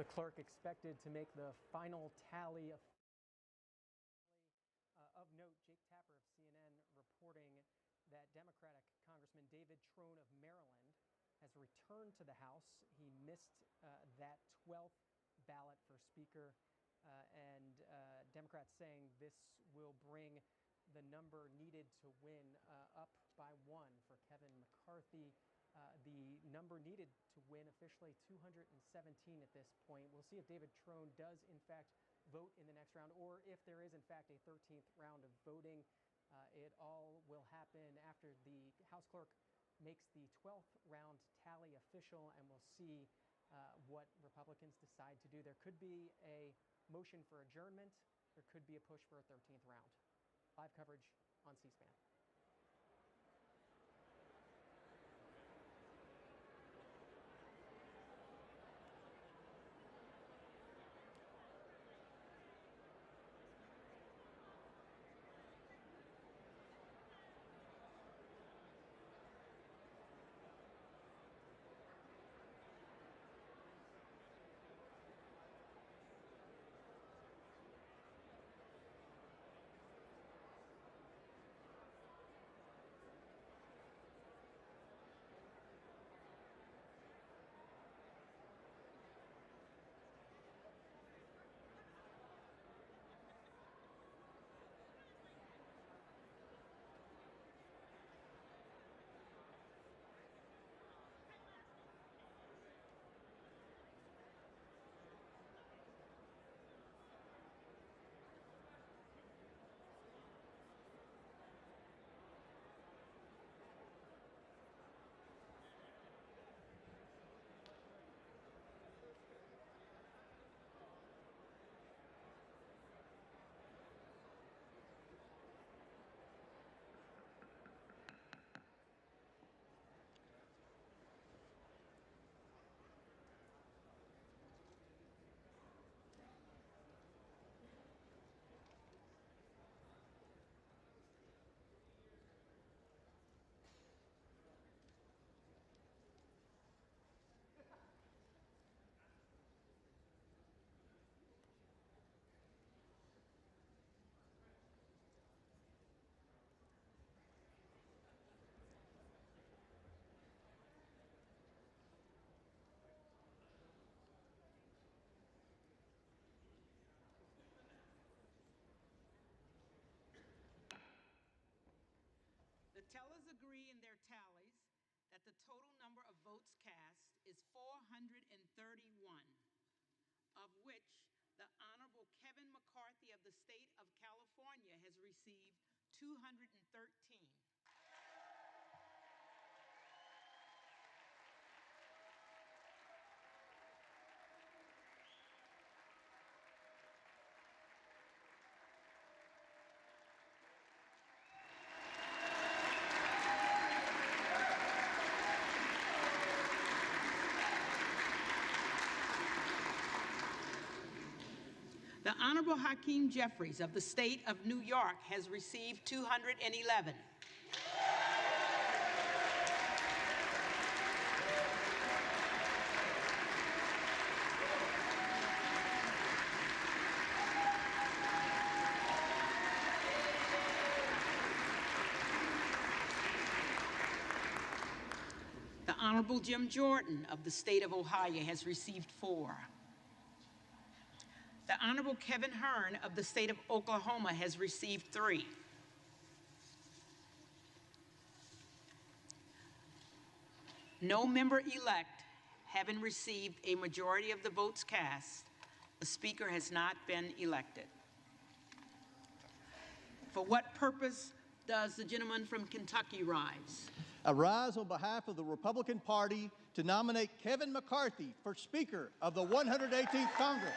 The clerk expected to make the final tally of note. Jake Tapper of CNN reporting that Democratic Congressman David Trone of Maryland has returned to the House. He missed that 12th ballot for Speaker, and Democrats saying this will bring the number needed to win up by one for Kevin McCarthy. The number needed to win officially 217 at this point. We'll see if David Trone does in fact vote in the next round, or if there is in fact a 13th round of voting. It all will happen after the House clerk makes the 12th round tally official, and we'll see what Republicans decide to do. There could be a motion for adjournment. There could be a push for a 13th round. Live coverage on C-SPAN. The tellers agree in their tallies that the total number of votes cast is 431, of which the Honorable Kevin McCarthy of the state of California has received 213. The Honorable Hakeem Jeffries of the state of New York has received 211. The Honorable Jim Jordan of the state of Ohio has received 4. The Honorable Kevin Hern of the state of Oklahoma has received 3. No member-elect having received a majority of the votes cast, the Speaker has not been elected. For what purpose does the gentleman from Kentucky rise? I rise on behalf of the Republican Party to nominate Kevin McCarthy for Speaker of the 118th Congress.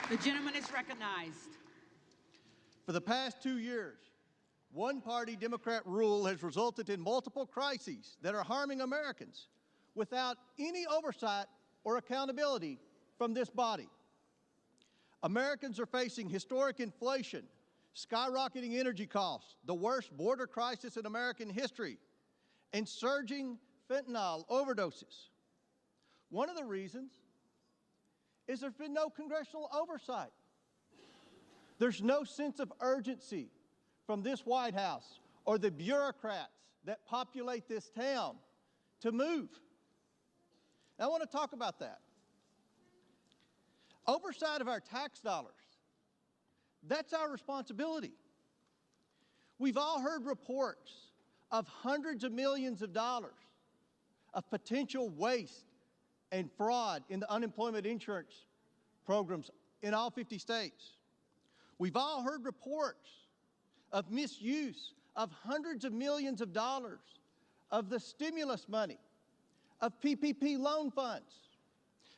The gentleman is recognized. For the past 2 years, one-party Democrat rule has resulted in multiple crises that are harming Americans without any oversight or accountability from this body. Americans are facing historic inflation skyrocketing energy costs, the worst border crisis in American history, and surging fentanyl overdoses. One of the reasons is there's been no congressional oversight. There's no sense of urgency from this White House or the bureaucrats that populate this town to move. Now, I want to talk about that. Oversight of our tax dollars, that's our responsibility. We've all heard reports of hundreds of millions of dollars of potential waste and fraud in the unemployment insurance programs in all 50 states. We've all heard reports of misuse of hundreds of millions of dollars of the stimulus money, of PPP loan funds.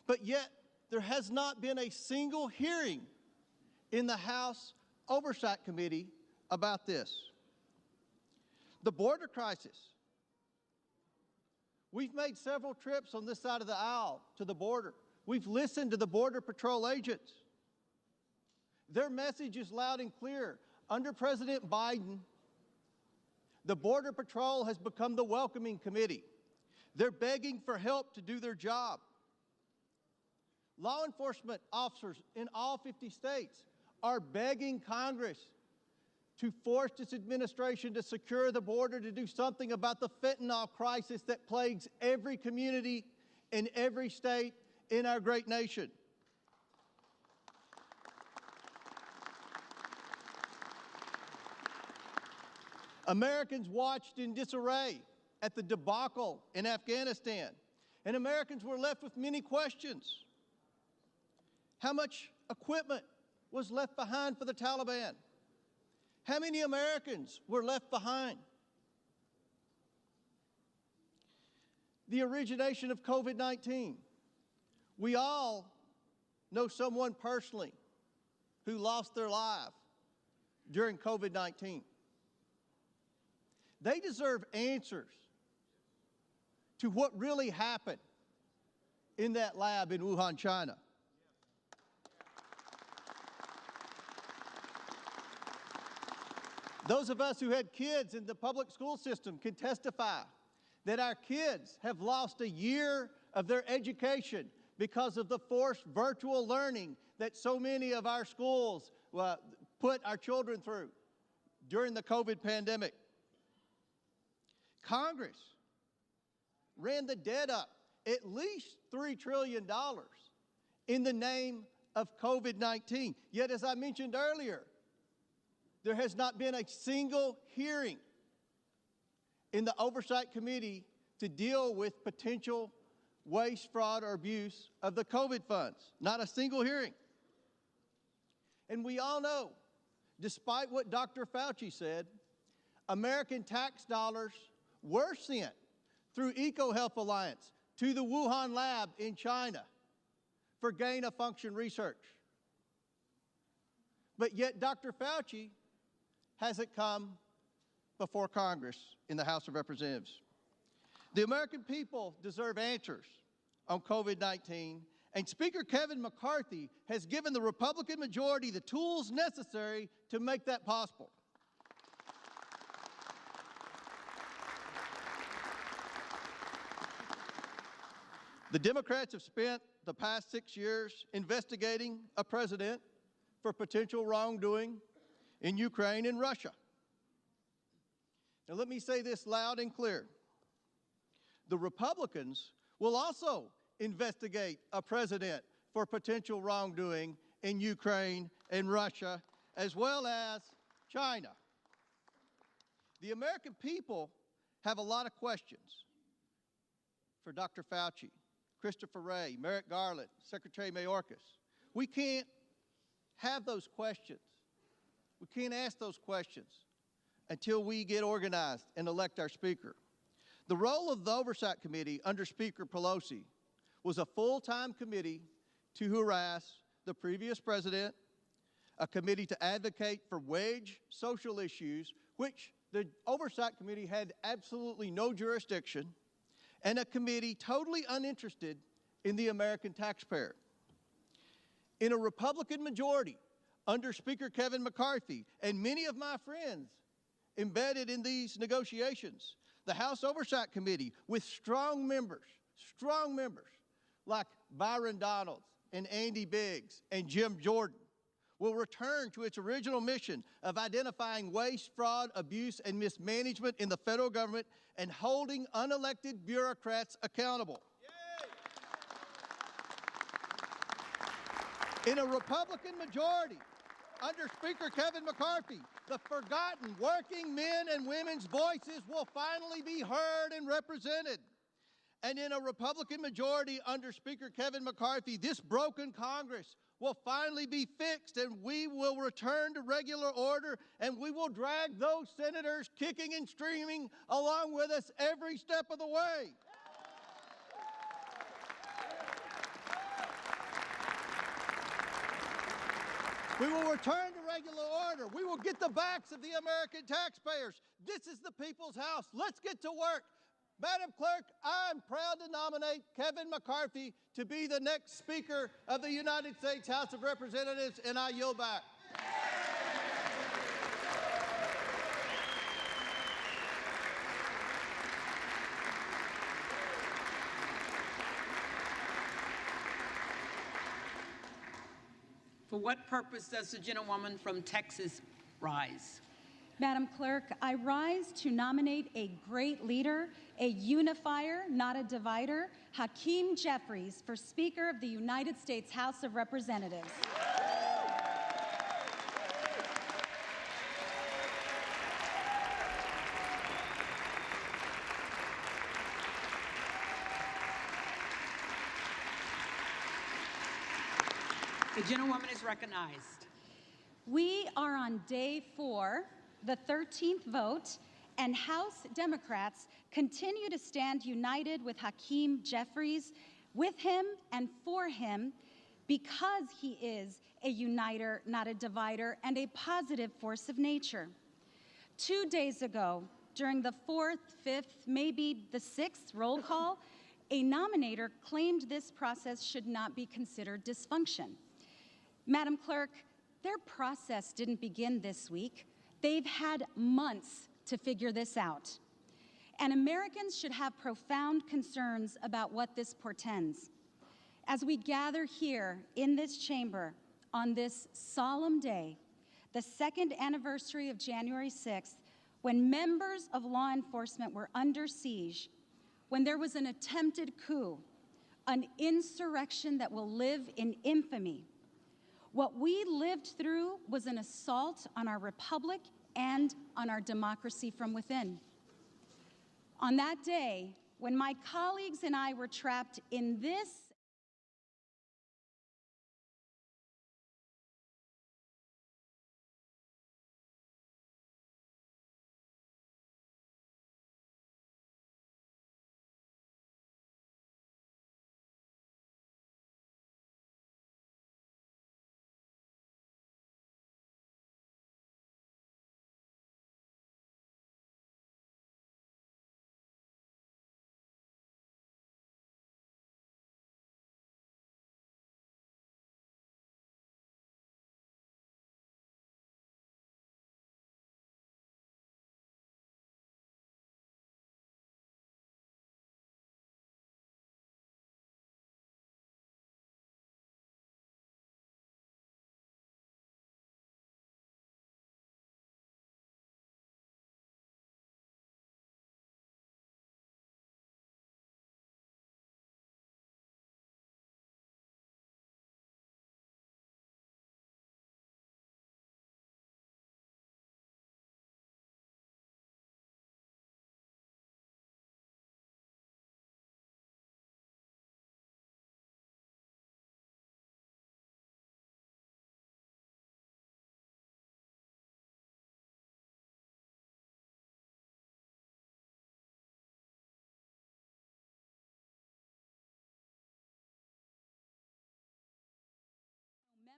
But yet, there has not been a single hearing in the House Oversight Committee about this. The border crisis. We've made several trips on this side of the aisle to the border. We've listened to the Border Patrol agents. Their message is loud and clear. Under President Biden, the Border Patrol has become the welcoming committee. They're begging for help to do their job. Law enforcement officers in all 50 states are begging Congress to force this administration to secure the border, to do something about the fentanyl crisis that plagues every community in every state in our great nation. Americans watched in disarray at the debacle in Afghanistan, and Americans were left with many questions. How much equipment was left behind for the Taliban? How many Americans were left behind? The origination of COVID-19. We all know someone personally who lost their life during COVID-19. They deserve answers to what really happened in that lab in Wuhan, China. Those of us who had kids in the public school system can testify that our kids have lost a year of their education because of the forced virtual learning that so many of our schools put our children through during the COVID pandemic. Congress ran the debt up at least $3 trillion in the name of COVID-19. Yet, as I mentioned earlier, there has not been a single hearing in the Oversight Committee to deal with potential waste, fraud, or abuse of the COVID funds. Not a single hearing. And we all know, despite what Dr. Fauci said, American tax dollars were sent through EcoHealth Alliance to the Wuhan lab in China for gain-of-function research. But yet Dr. Fauci hasn't come before Congress in the House of Representatives. The American people deserve answers on COVID-19, and Speaker Kevin McCarthy has given the Republican majority the tools necessary to make that possible. The Democrats have spent the past 6 years investigating a president for potential wrongdoing in Ukraine and Russia. Now let me say this loud and clear. The Republicans will also investigate a president for potential wrongdoing in Ukraine and Russia, as well as China. The American people have a lot of questions for Dr. Fauci, Christopher Wray, Merrick Garland, Secretary Mayorkas. We can't have those questions. We can't ask those questions until we get organized and elect our Speaker. The role of the Oversight Committee under Speaker Pelosi was a full-time committee to harass the previous president, a committee to advocate for wage social issues, which the Oversight Committee had absolutely no jurisdiction, and a committee totally uninterested in the American taxpayer. In a Republican majority under Speaker Kevin McCarthy and many of my friends embedded in these negotiations, the House Oversight Committee with strong members like Byron Donalds and Andy Biggs and Jim Jordan, will return to its original mission of identifying waste, fraud, abuse, and mismanagement in the federal government and holding unelected bureaucrats accountable. In a Republican majority, under Speaker Kevin McCarthy, the forgotten working men and women's voices will finally be heard and represented. And in a Republican majority under Speaker Kevin McCarthy, this broken Congress will finally be fixed, and we will return to regular order, and we will drag those senators kicking and screaming along with us every step of the way. We will return to regular order. We will get the backs of the American taxpayers. This is the people's house. Let's get to work. Madam Clerk, I'm proud to nominate Kevin McCarthy to be the next Speaker of the United States House of Representatives, and I yield back. For what purpose does the gentlewoman from Texas rise? Madam Clerk, I rise to nominate a great leader, a unifier, not a divider, Hakeem Jeffries, for Speaker of the United States House of Representatives. The gentlewoman is recognized. We are on day 4, the 13th vote, and House Democrats continue to stand united with Hakeem Jeffries, with him and for him, because he is a uniter, not a divider, and a positive force of nature. 2 days ago, during the 4th, 5th, maybe the 6th roll call, a nominator claimed this process should not be considered dysfunction. Madam Clerk, their process didn't begin this week. They've had months to figure this out. And Americans should have profound concerns about what this portends. As we gather here in this chamber on this solemn day, the 2nd anniversary of January 6th, when members of law enforcement were under siege, when there was an attempted coup, an insurrection that will live in infamy, what we lived through was an assault on our republic and on our democracy from within. On that day, when my colleagues and I were trapped in this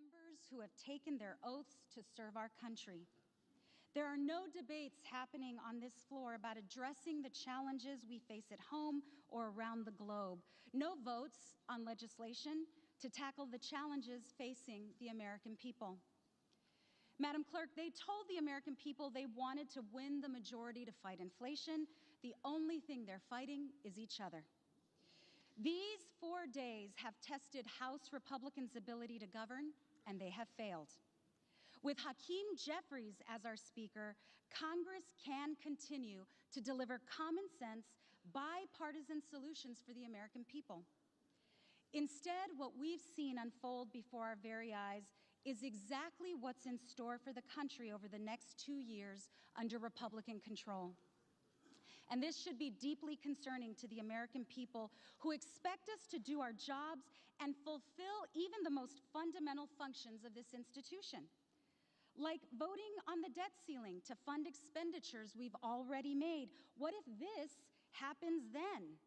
members who have taken their oaths to serve our country. There are no debates happening on this floor about addressing the challenges we face at home or around the globe. No votes on legislation to tackle the challenges facing the American people. Madam Clerk, they told the American people they wanted to win the majority to fight inflation. The only thing they're fighting is each other. These 4 days have tested House Republicans' ability to govern, and they have failed. With Hakeem Jeffries as our Speaker, Congress can continue to deliver common sense, bipartisan solutions for the American people. Instead, what we've seen unfold before our very eyes is exactly what's in store for the country over the next 2 years under Republican control. And this should be deeply concerning to the American people who expect us to do our jobs and fulfill even the most fundamental functions of this institution, like voting on the debt ceiling to fund expenditures we've already made. What if this happens then?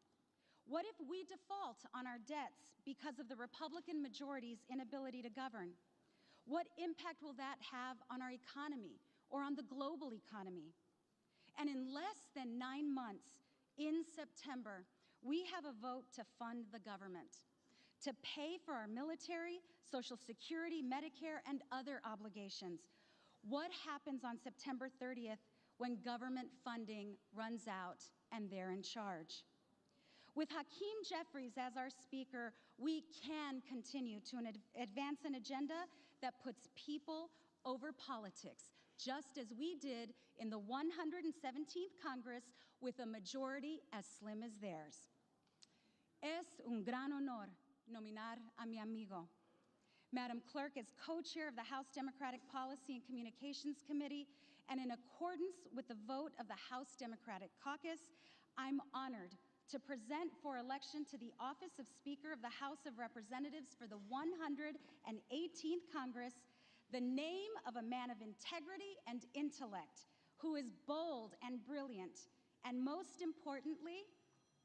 What if we default on our debts because of the Republican majority's inability to govern? What impact will that have on our economy or on the global economy? And in less than 9 months, in September, we have a vote to fund the government, to pay for our military, Social Security, Medicare, and other obligations. What happens on September 30th when government funding runs out and they're in charge? With Hakeem Jeffries as our Speaker, we can continue to advance an agenda that puts people over politics, just as we did in the 117th Congress with a majority as slim as theirs. Es un gran honor nominar a mi amigo. Madam Clerk, as co-chair of the House Democratic Policy and Communications Committee, and in accordance with the vote of the House Democratic Caucus, I'm honored to present for election to the office of Speaker of the House of Representatives for the 118th Congress the name of a man of integrity and intellect who is bold and brilliant, and most importantly,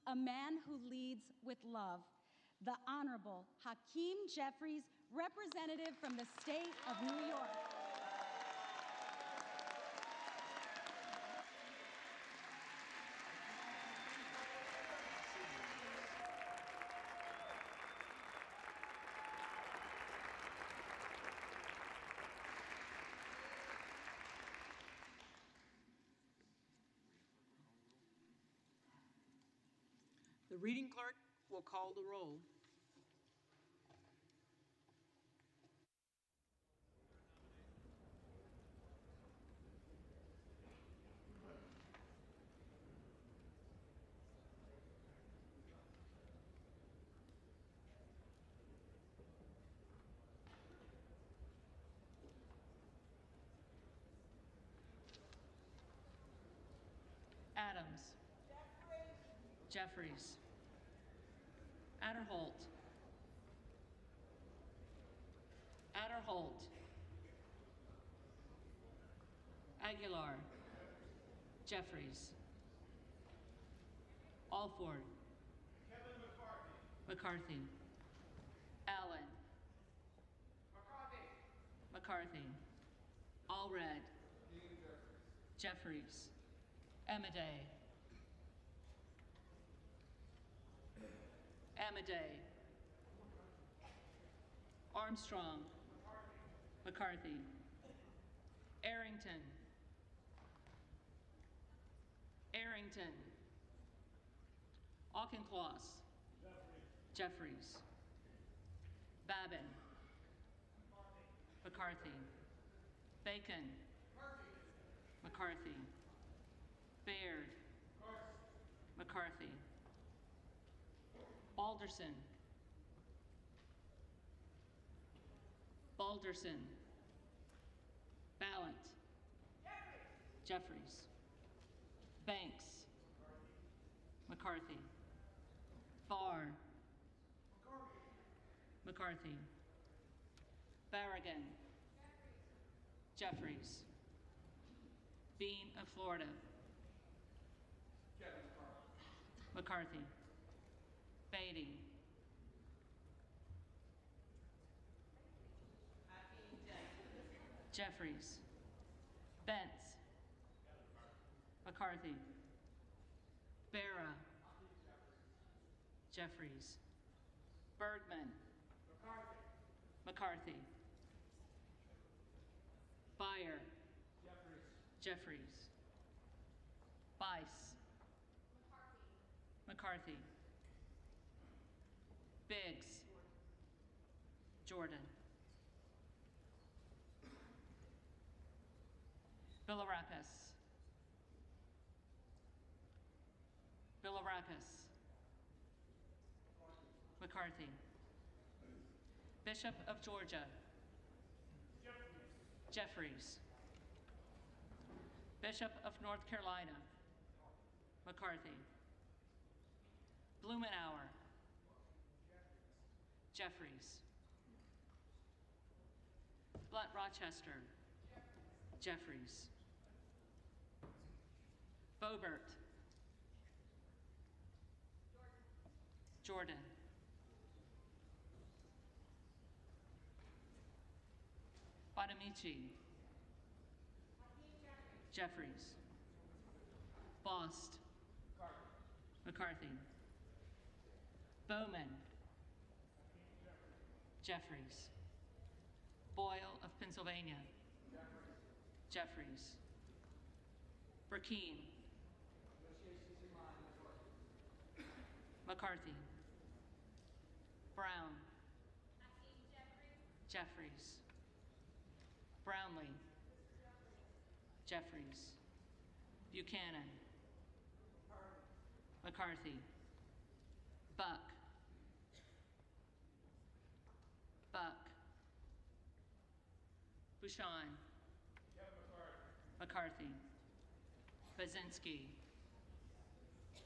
a man who leads with love, the Honorable Hakeem Jeffries, representative from the state of New York. The reading clerk will call the roll. Adams. Jeffries. Adderholt. Adderholt. Aguilar. Jeffries. Alford. Kevin McCarthy. Allen. McCarthy. Allred. Jeffries. Amadei. Amadei. Armstrong. McCarthy. Arrington. Arrington. Auchincloss. Jeffries. Babin. McCarthy. Bacon. McCarthy. Baird. McCarthy. Balderson. Balderson. Ballant. Jeffries. Banks. McCarthy. Farr. McCarthy. Barragan. Jeffries. Bean of Florida. McCarthy. Beatty. Jeffries. Bentz. McCarthy. Barra. Jeffries. Bergman. McCarthy. Byer. Jeffries. Bice. McCarthy. Biggs. Jordan. Bilirakis. Bilirakis. McCarthy. Bishop of Georgia. Jeffries. Bishop of North Carolina. McCarthy. Blumenauer. Jeffries. Blunt Rochester. Jeffries. Boebert. Jordan. Bonamici. Jeffries. Bost. McCarthy. Bowman. Jeffries. Boyle of Pennsylvania. Jeffries. Burkeen. McCarthy. Brown. Jeffries. Brownlee. Jeffries. Buchanan. McCarthy. Buck. Buck. Bouchon. McCarthy. Bazinski.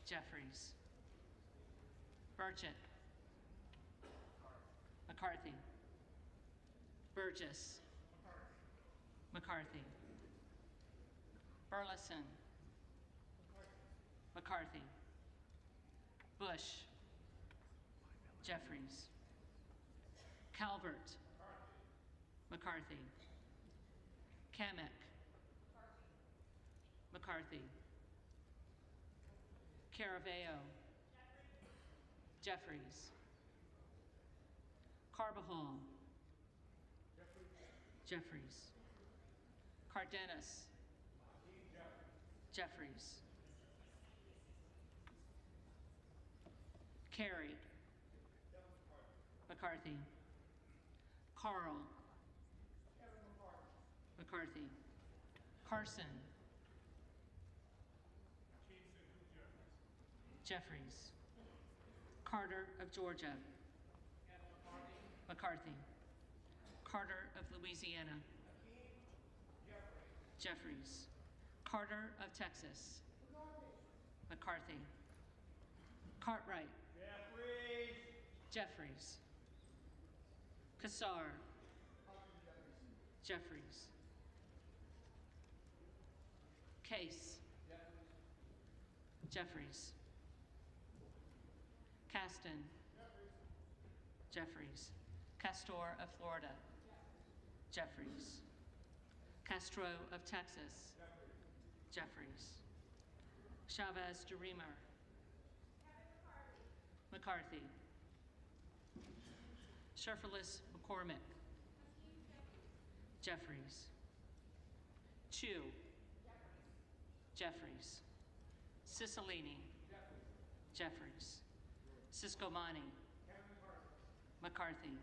Jeffries. Burchett. McCarthy. Burgess. McCarthy. Burleson. McCarthy. Bush. Jeffries. Calvert. McCarthy. Kamek. McCarthy. Caraveo. Jeffries. Carbajal. Jeffries. Cardenas. Jeffries. Carey. McCarthy. Carl. McCarthy. Carson. Jeffries. Carter of Georgia. McCarthy. Carter of Louisiana. Jeffries. Carter of Texas. McCarthy. Cartwright. Jeffries. Kassar. Jeffries. Case. Jeffries. Caston. Jeffries. Castor of Florida. Jeffries. Castro of Texas. Jeffries. Chavez de Remer. McCarthy. Sherferlis McCormick. Jeffries. Chu. Jeffries. Cicilline. Jeffries. Ciscomani. McCarthy.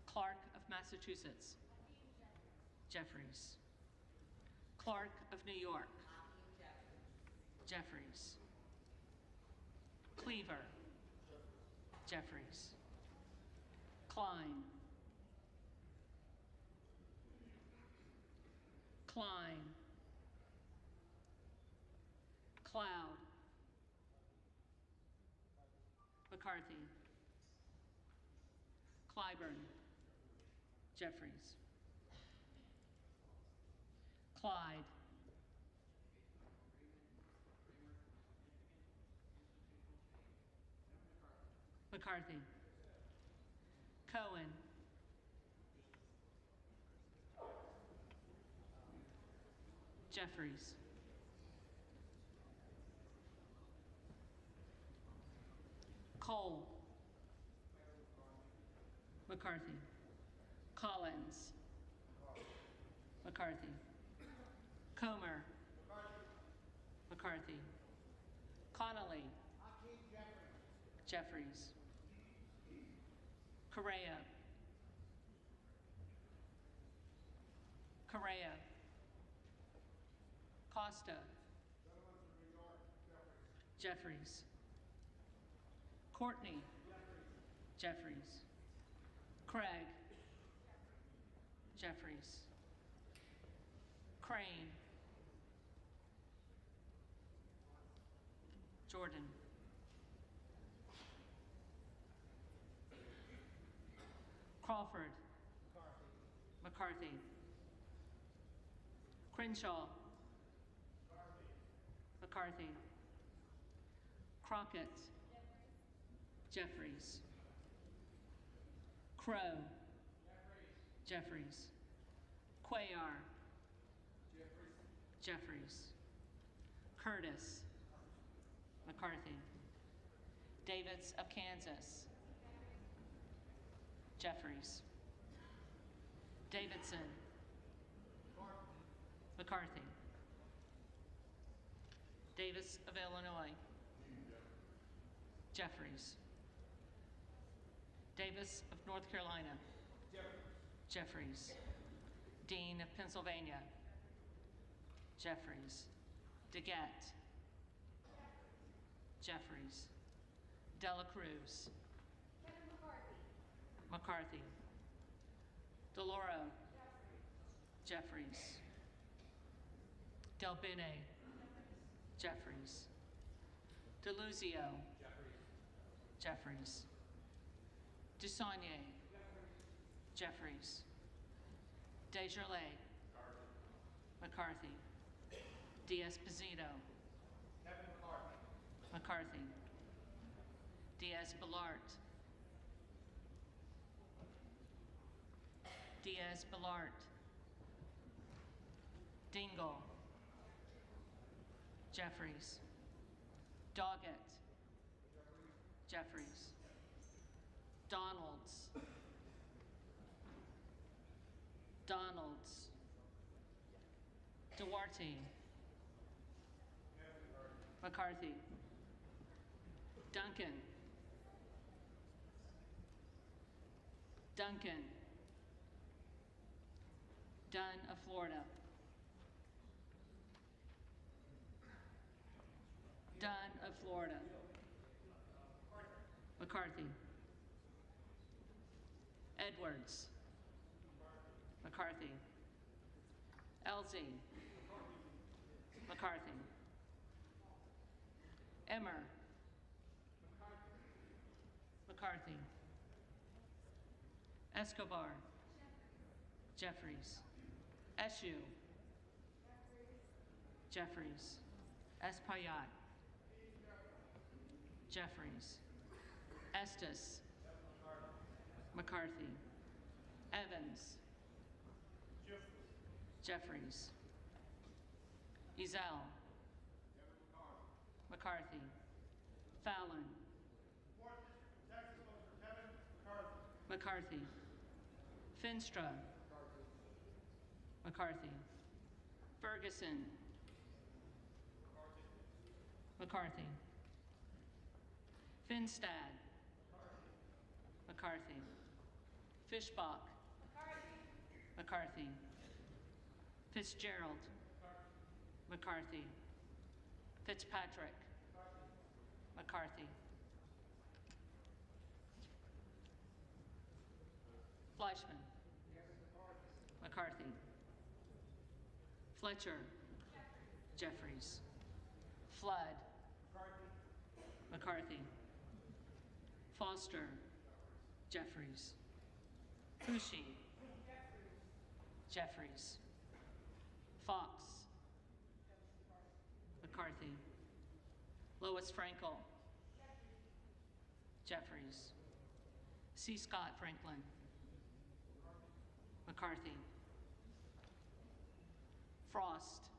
Clark of Massachusetts. Jeffries. Clark of New York. Jeffries. Cleaver. Jeffries. Klein. Klein. Cloud. McCarthy. Clyburn. Jeffries. Clyde. McCarthy. Cohen. Jeffries. Cole. McCarthy. Collins. McCarthy. Comer. McCarthy. Connolly. Jeffries. Correa. Correa. Costa. Jeffries. Courtney. Jeffries. Craig. Jeffries. Crane. Jordan. Crawford. McCarthy. Crenshaw. McCarthy. Crockett. Jeffries. Crow. Jeffries. Cuellar. Jeffries. Curtis. McCarthy. Davids of Kansas. Jeffries. Davidson. McCarthy. Davis of Illinois. Jeffries. Davis of North Carolina. Jeffries. Dean of Pennsylvania. Jeffries. DeGette. Jeffries. Dela Cruz. McCarthy. DeLauro. Jeffries. Del Bene. Jeffries. DeLuzio. Jeffries. Dusaunier. Jeffries. Desjardins. McCarthy. D'Esposito. McCarthy. Diaz-Balart. Diaz-Balart. Dingle. Jeffries. Doggett. Jeffries. Donalds. Donalds. Duarte. McCarthy. Duncan. Duncan. Dunn of Florida. Dunn of Florida. McCarthy. Edwards. McCarthy. Elsie. McCarthy. Emmer. McCarthy. Escobar. Jeffries. Eshue. Jeffries. Espaillat. Jeffries. Estes. McCarthy. Evans. Jeffries. Ezell. McCarthy. Fallon. McCarthy. Finstra. McCarthy. Ferguson. McCarthy. Finstad. McCarthy. Fishbach. McCarthy. Fitzgerald. McCarthy. Fitzpatrick. McCarthy. Fleischman. McCarthy. Fletcher. Jeffries. Flood. McCarthy. Foster. Jeffries. Fushi. Jeffries. Fox. McCarthy. Lois Frankel. Jeffries. C. Scott Franklin. McCarthy. Frost.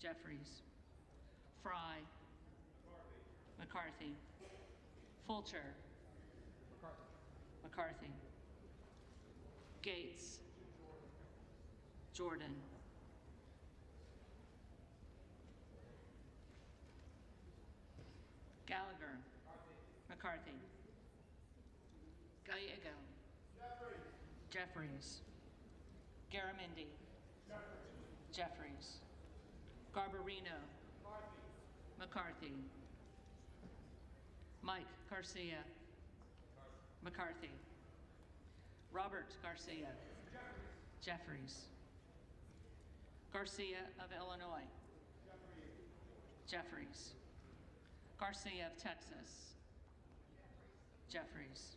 Jeffries. Fry. McCarthy. Fulcher. McCarthy. Gates. Jordan. Gallagher. McCarthy. Gallego. Jeffries. Garamendi. Jeffries. Garbarino. McCarthy. Mike Garcia. McCarthy. Robert Garcia. Jeffries. Garcia of Illinois. Jeffries. Garcia of Texas. Jeffries.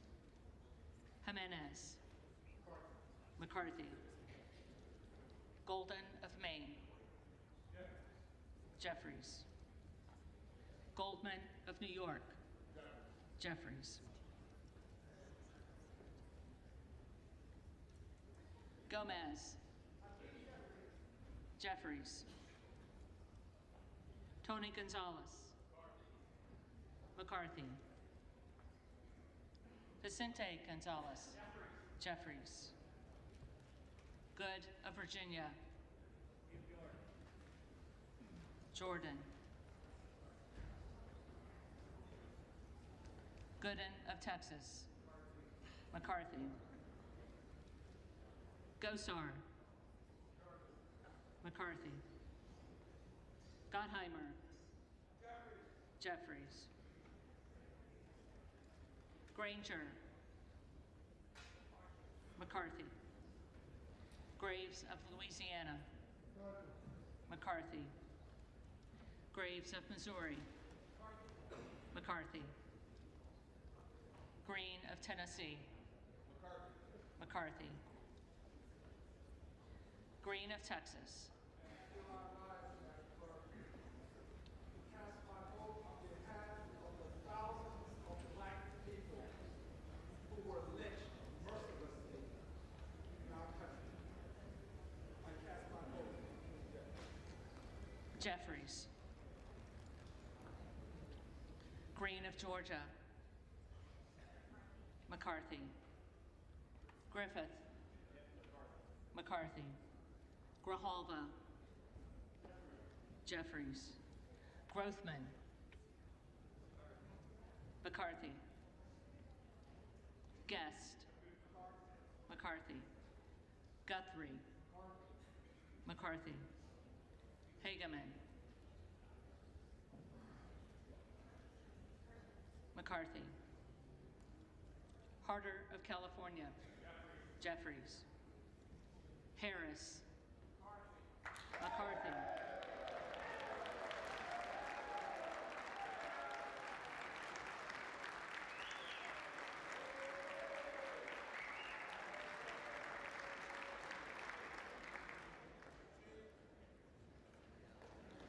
Jimenez. McCarthy. Golden of Maine. Jeffries. Goldman of New York. Jeffries. Gomez. Jeffries. Tony Gonzalez. McCarthy. Vicente Gonzalez. Jeffries. Good of Virginia. Jordan. Gooden of Texas. McCarthy. Gosar. McCarthy. Gottheimer. Jeffries. Granger. McCarthy. Graves of Louisiana. McCarthy. Graves of Missouri. McCarthy. Green of Tennessee. McCarthy. Green of Texas. Jeffries. Green of Georgia. McCarthy. Griffith. McCarthy. Grijalva. Jeffries. Grothman. McCarthy. Guest. McCarthy. Guthrie. McCarthy. Hageman. McCarthy. Harder of California. Jeffries. Harris. McCarthy.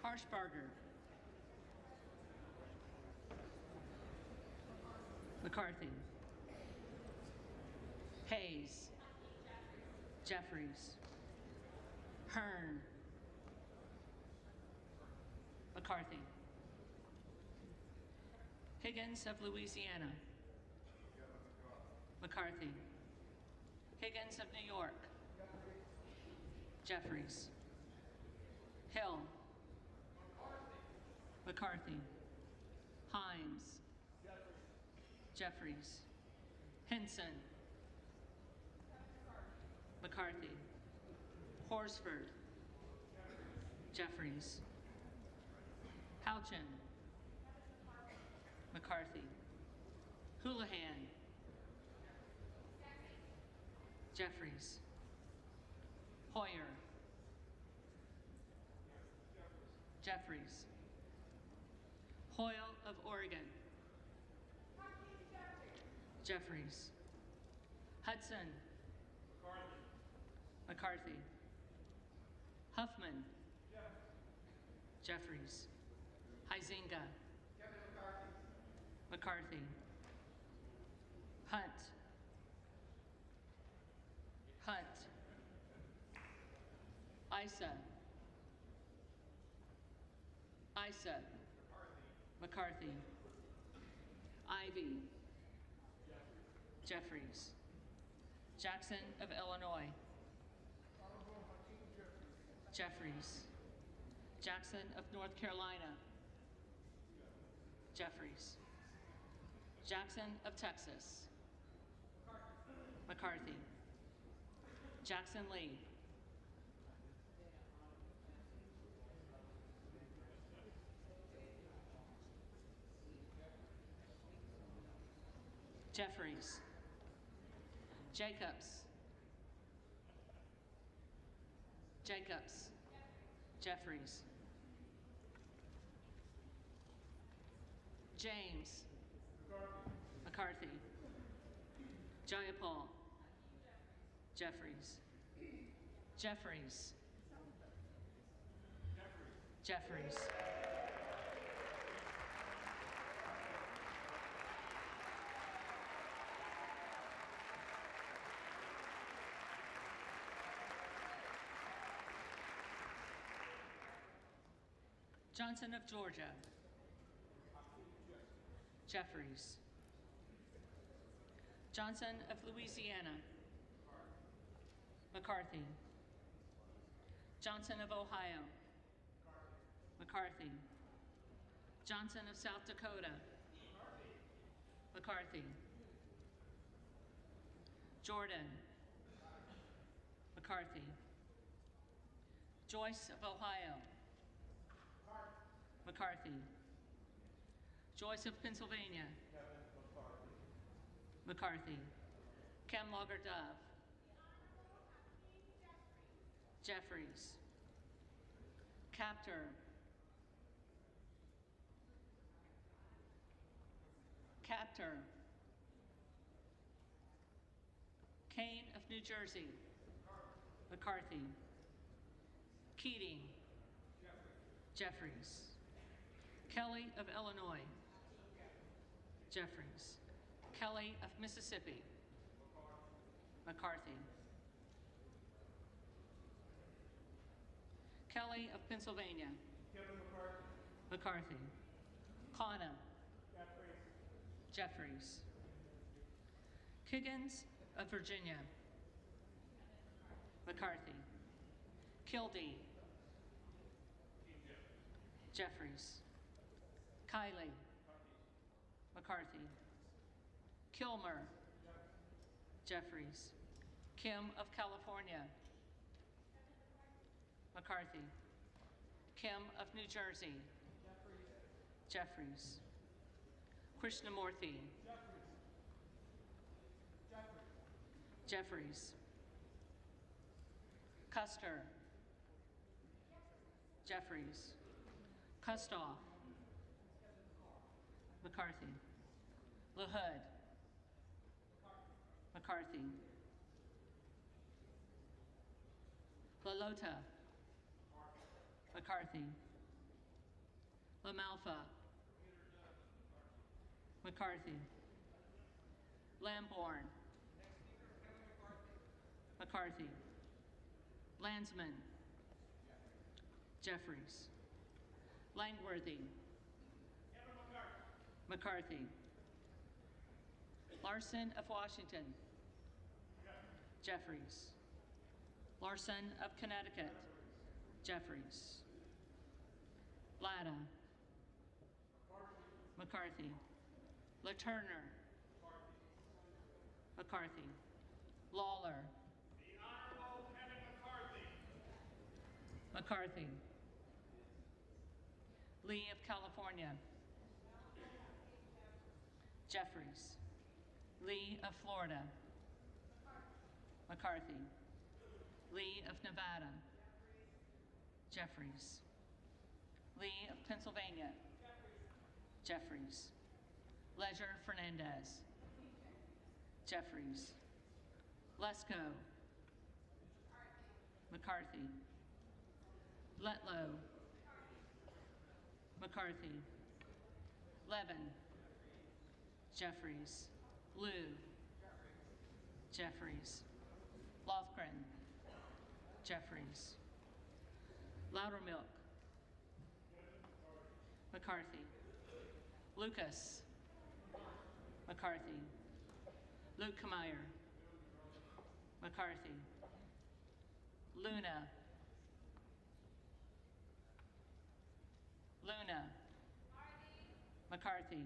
Harshbarger. McCarthy. Hayes. Jeffries. Hearn. McCarthy. Higgins of Louisiana. McCarthy. Higgins of New York. Jeffries. Hill. McCarthy. Himes. Jeffries. Henson. McCarthy. Horsford. Jeffries. Houchin. McCarthy. Houlihan. Jeffries. Hoyer. Jeffries. Hoyle of Oregon. Jeffries. Hudson. McCarthy. Huffman. Jeffries. Huizenga. McCarthy. Hunt. Hunt. Issa. Issa. McCarthy. Ivy. Jeffries. Jackson of Illinois. Jeffries. Jackson of North Carolina. Jeffries. Jackson of Texas. McCarthy. Jackson Lee. Jeffries. Jacobs. Jacobs. Jeffries. James. McCarthy. Jayapal. Jeffries. Jeffries. Jeffries. Johnson of Georgia. Jeffries. Johnson of Louisiana. McCarthy. Johnson of Ohio. McCarthy. Johnson of South Dakota. McCarthy. Jordan. McCarthy. Joyce of Ohio. McCarthy. Joyce of Pennsylvania. McCarthy. Kamlager Dove. Jeffries. Capter. Capter. Kane of New Jersey. McCarthy. Keating. Jeffries. Kelly of Illinois. Jeffries. Kelly of Mississippi. McCarthy. Kelly of Pennsylvania. McCarthy. Khanna. Jeffries. Kiggins of Virginia. McCarthy. Kildee. Jeffries. Kiley. McCarthy. Kilmer. Jeffries. Kim of California. McCarthy. Kim of New Jersey. Jeffries. Krishnamurthy. Jeffries. Custer. Jeffries. Kustoff. McCarthy. LaHood. McCarthy. LaLota. McCarthy. LaMalfa. McCarthy. Lamborn. McCarthy. Landsman. Jeffries. Langworthy. McCarthy. Larson of Washington. Jeffries. Larson of Connecticut. Jeffries. Latta. McCarthy. LaTurner. McCarthy. Lawler. The Honorable Kevin McCarthy. McCarthy. Lee of California. Jeffries. Lee of Florida. McCarthy. Lee of Nevada. Jeffries. Lee of Pennsylvania. Jeffries. Leisure Fernandez. Jeffries. Lesko. McCarthy. Letlow. McCarthy. Levin. Jeffries. Liu. Jeffries. Lothgren. Jeffries. Loudermilk. McCarthy. Lucas. McCarthy. Lukemeyer. McCarthy. Luna. Luna. McCarthy.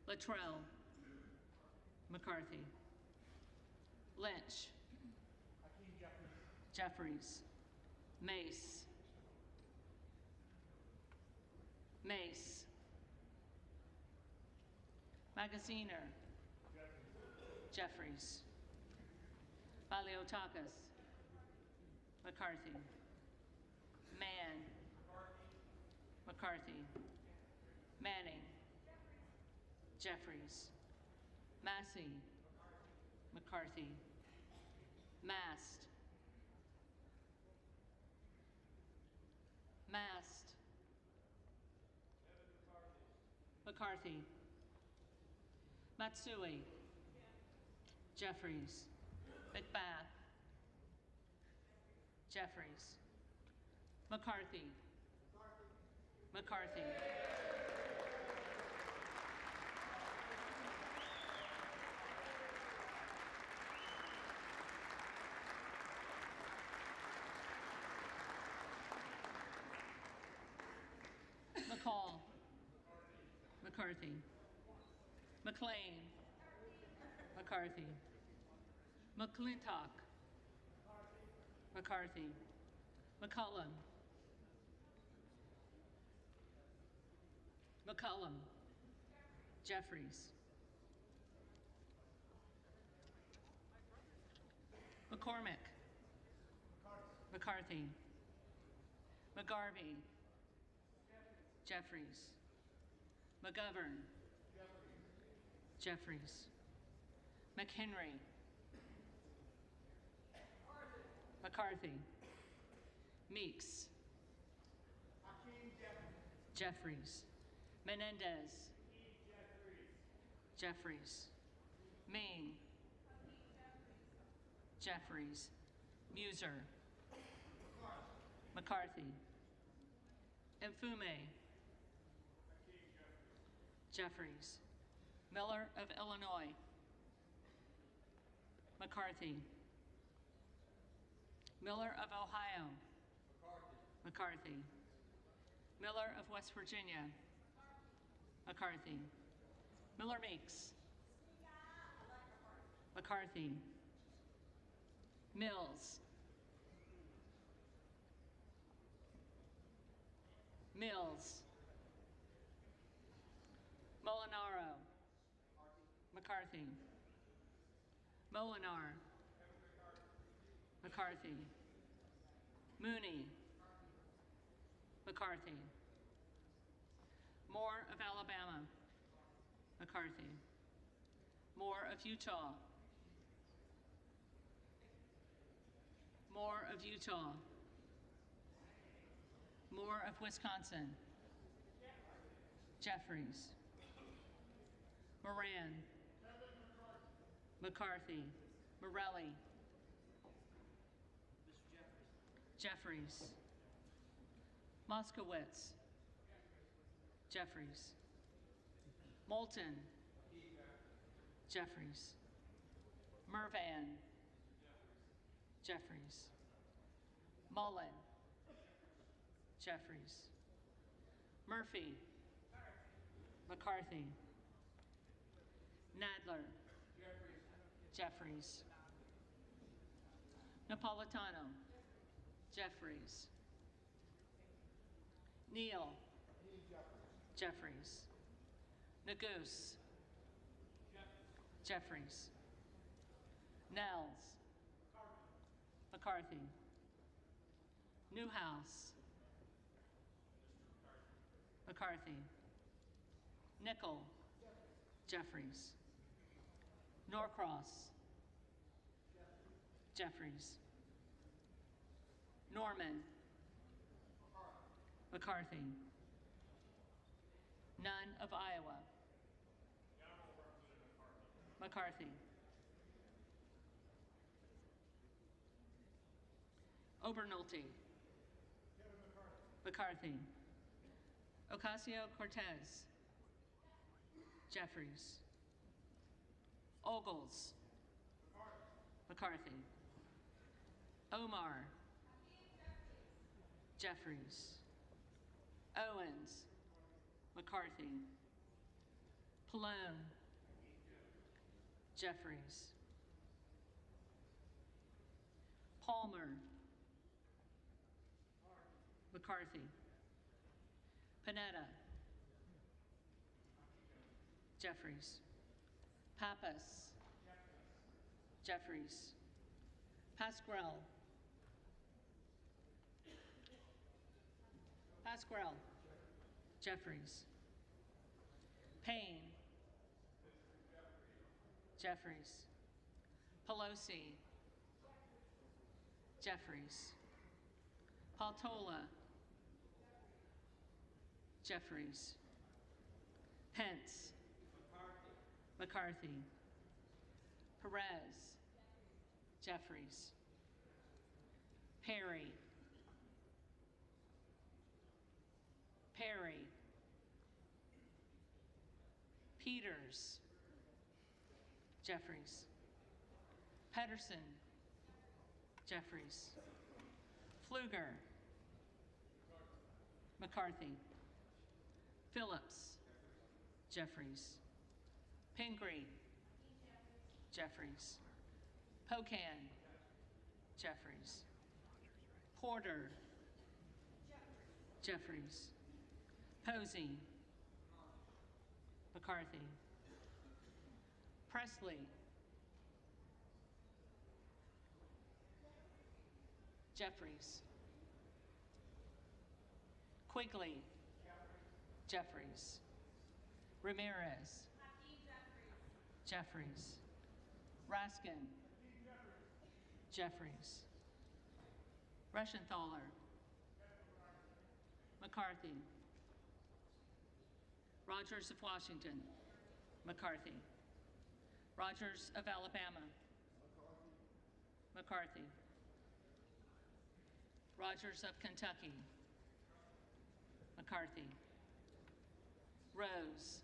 Luttrell. McCarthy. Lynch. Jeffries. Mace. Mace. Magaziner. Jeffries. Baliotakis. McCarthy. Mann. McCarthy. Manning. Jeffries. Massey. McCarthy. Mast. Mast. McCarthy. Matsui. Jeffries. McBath. Jeffries. McCarthy. McCarthy. McCall. McCarthy. McLean. McCarthy. McClintock. McCarthy. McCullum. McCullum. Jeffries. McCormick. McCarthy. McGarvey. Jeffries. McGovern. Jeffries. McHenry. McCarthy. Meeks. Jeffries. Menendez. Jeffries. Ming. Jeffries. Muser. McCarthy. Mfume. Jeffries. Miller of Illinois. McCarthy. Miller of Ohio. McCarthy. Miller of West Virginia. McCarthy. Miller Meeks. McCarthy. Mills. Mills. Molinaro. McCarthy. Molinar. McCarthy. Mooney. McCarthy. Moore of Alabama. McCarthy. Moore of Utah. Moore of Utah. Moore of Wisconsin. Jeffries. Moran. McCarthy. Morelli. Jeffries. Moskowitz. Jeffries. Moulton. Jeffries. Mervan. Jeffries. Mullen. Jeffries. Murphy. McCarthy. Nadler. Jeffries. Napolitano. Jeffries. Neal. Jeffries. Neguse. Jeffries. Nels. McCarthy. Newhouse. McCarthy. Nickel. Jeffries. Norcross. Jeffries. Norman. McCarthy. None of Iowa. McCarthy. Obernolte. McCarthy. Ocasio-Cortez. Jeffries. Ogles. McCarthy. Omar. Jeffries. Owens, McCarthy, Pallone, Jeffries, Palmer, McCarthy, Panetta, Jeffries, Pappas, Jeffries, Pasquarel, Jeffries, Payne, Jeffries, Pelosi, Jeffries, Paltola, Jeffries, Pence, McCarthy, Perez, Jeffries, Perry, Peters, Jeffries, Pedersen, Jeffries, Pfluger, McCarthy, Phillips, Jeffries, Pingree, Jeffries, Pocan, Jeffries, Porter, Jeffries, Posey, McCarthy, Presley, Jeffries, Quigley, Jeffries, Ramirez, Jeffries, Raskin, Jeffries, Reschenthaler, McCarthy, Rogers of Washington, McCarthy, Rogers of Alabama, McCarthy, Rogers of Kentucky, McCarthy, Rose,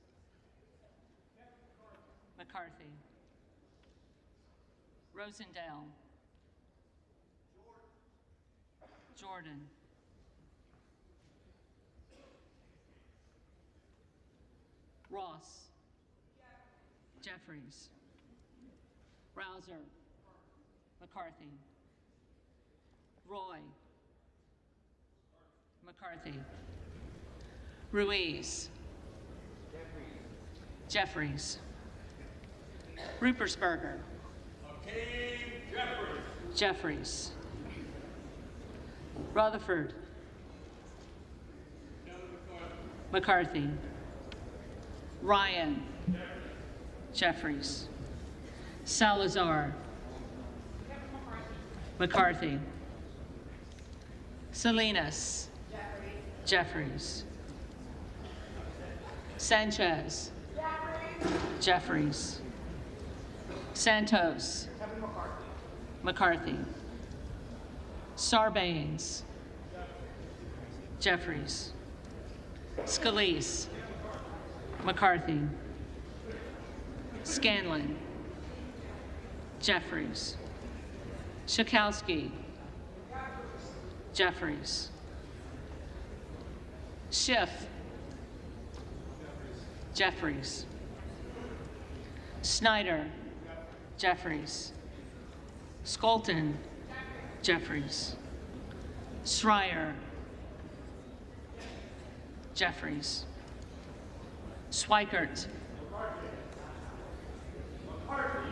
McCarthy, Rosendale, Jordan, Ross, Jeffries, Rouser, McCarthy, Roy, McCarthy, Ruiz, Jeffries, Rupersberger, Jeffries, Rutherford, McCarthy, Ryan, Jeffries, Salazar, McCarthy, Salinas, Jeffries, Sanchez, Jeffries, Santos, McCarthy, Sarbanes, Jeffries, Scalise, McCarthy, Scanlon, Jeffries, Schakowsky, Jeffries, Schiff, Jeffries, Snyder, Jeffries, Skolton, Jeffries, Schreier, Jeffries, Schweikert,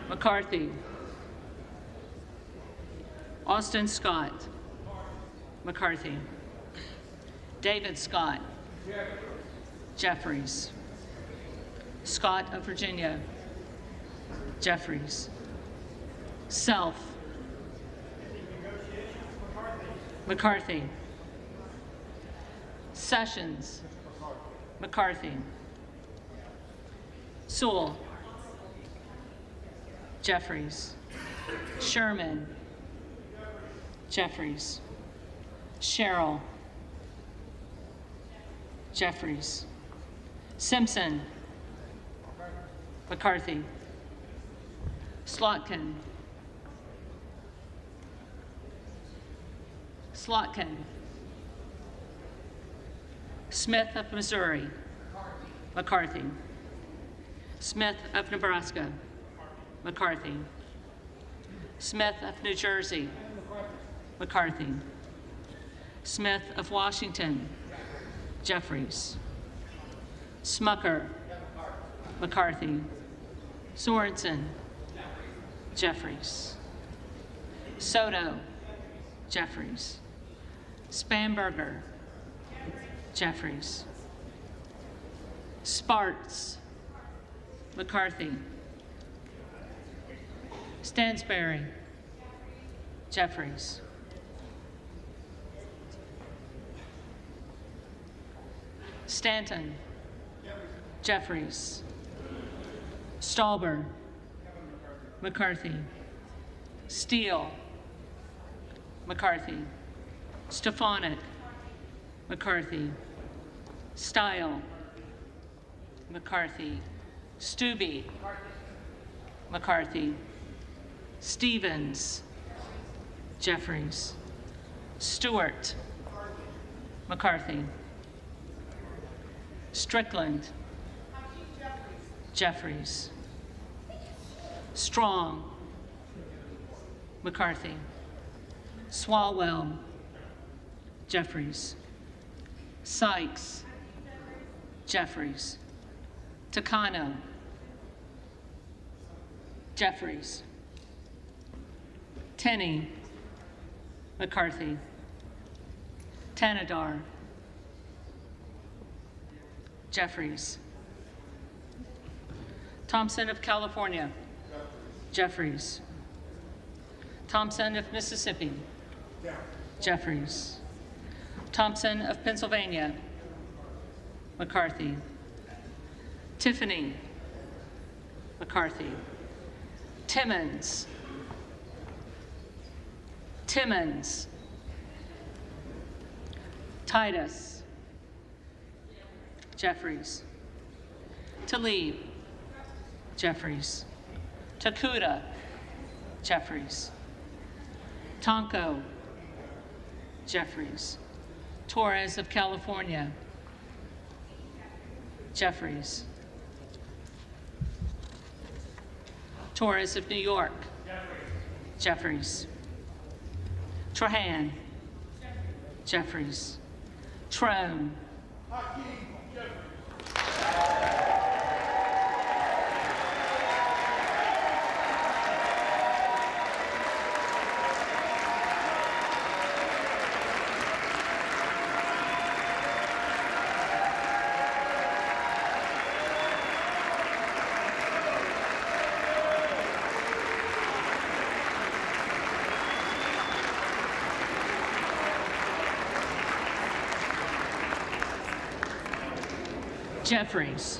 McCarthy, Austin Scott, McCarthy, David Scott, Jeffries, Scott of Virginia, Jeffries, Self, McCarthy, Sessions, McCarthy, Sewell, Jeffries, Sherman, Jeffries, Sherrill, Jeffries, Simpson, McCarthy, Slotkin, Smith of Missouri. McCarthy. Smith of Nebraska. McCarthy. Smith of New Jersey. McCarthy. Smith of Washington. Jeffries. Smucker. McCarthy. Sorensen. Jeffries. Soto. Jeffries. Spanberger. Jeffries. Sparts. McCarthy. Stansberry. Jeffries. Stanton. Jeffries. Stauber. McCarthy. Steele. McCarthy. Stefanik. McCarthy. Style. McCarthy. Stubbe. McCarthy. Stevens. Jeffries. Stewart. McCarthy. Strickland. Jeffries. Strong. McCarthy. Swalwell. Jeffries. Sykes. Jeffries. Takano. Jeffries. Tenney. McCarthy. Tanadar. Jeffries. Thompson of California. Jeffries. Thompson of Mississippi. Jeffries. Thompson of Pennsylvania. McCarthy. Tiffany. McCarthy. Timmons. Timmons. Titus. Jeffries. Tlaib. Jeffries. Takuda. Jeffries. Tonko. Jeffries. Torres of California. Jeffries. Torres of New York. Jeffries. Trahan. Jeffries. Trone. Jeffries.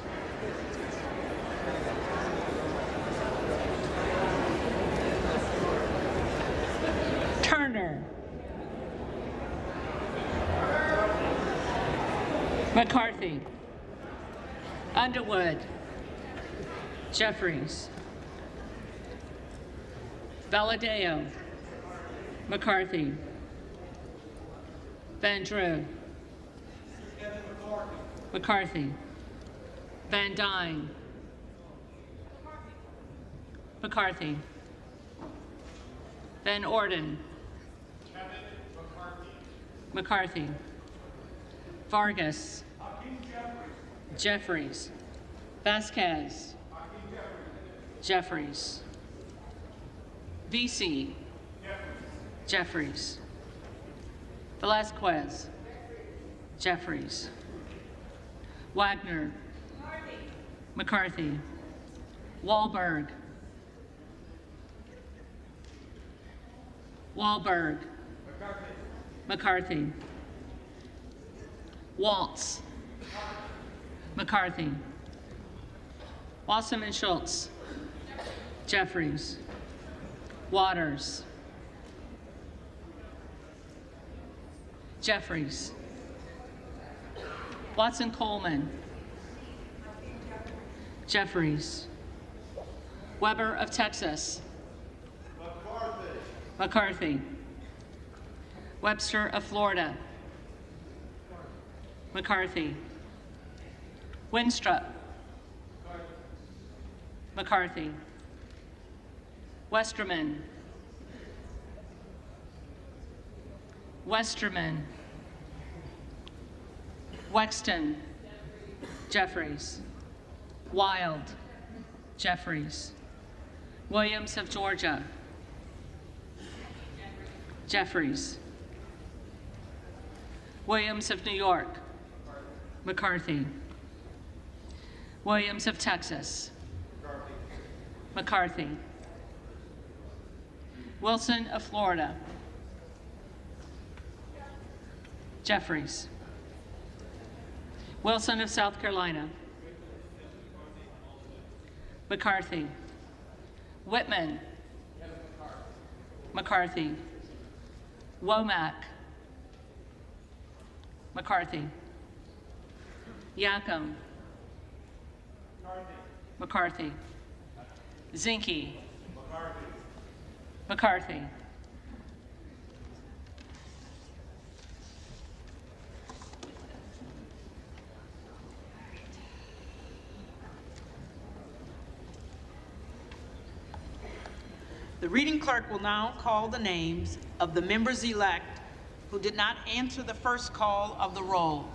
Turner. McCarthy. Underwood. Jeffries. Valadeo. McCarthy. Van Drew. McCarthy. Van Dyne. McCarthy. Van Orden. McCarthy. Vargas. Jeffries. Vasquez. Jeffries. VC. Jeffries. Velasquez. Jeffries. Wagner. McCarthy. Wahlberg. Wahlberg. McCarthy. Waltz. McCarthy. Wasserman Schultz. Jeffries. Waters. Jeffries. Watson Coleman. Jeffries. Weber of Texas. McCarthy. Webster of Florida. McCarthy. Winstrup. McCarthy. Westerman. Westerman. Wexton. Jeffries. Wild. Jeffries. Williams of Georgia. Jeffries. Williams of New York. McCarthy. Williams of Texas. McCarthy. Wilson of Florida. Jeffries. Wilson of South Carolina. McCarthy. Whitman. McCarthy. Womack. McCarthy. Yacom. McCarthy. Zinke. McCarthy. The reading clerk will now call the names of the members-elect who did not answer the first call of the roll.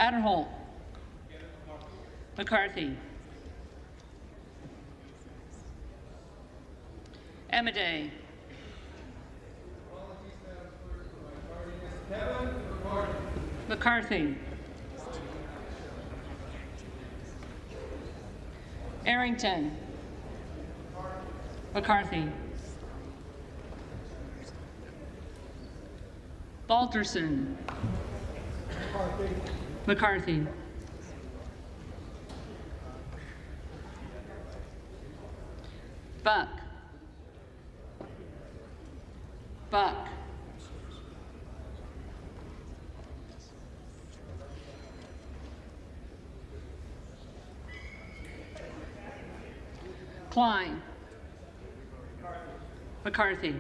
Aderholt. McCarthy. Emiday. McCarthy. Arrington. McCarthy. Balderson. McCarthy. Buck. Buck. Klein. McCarthy.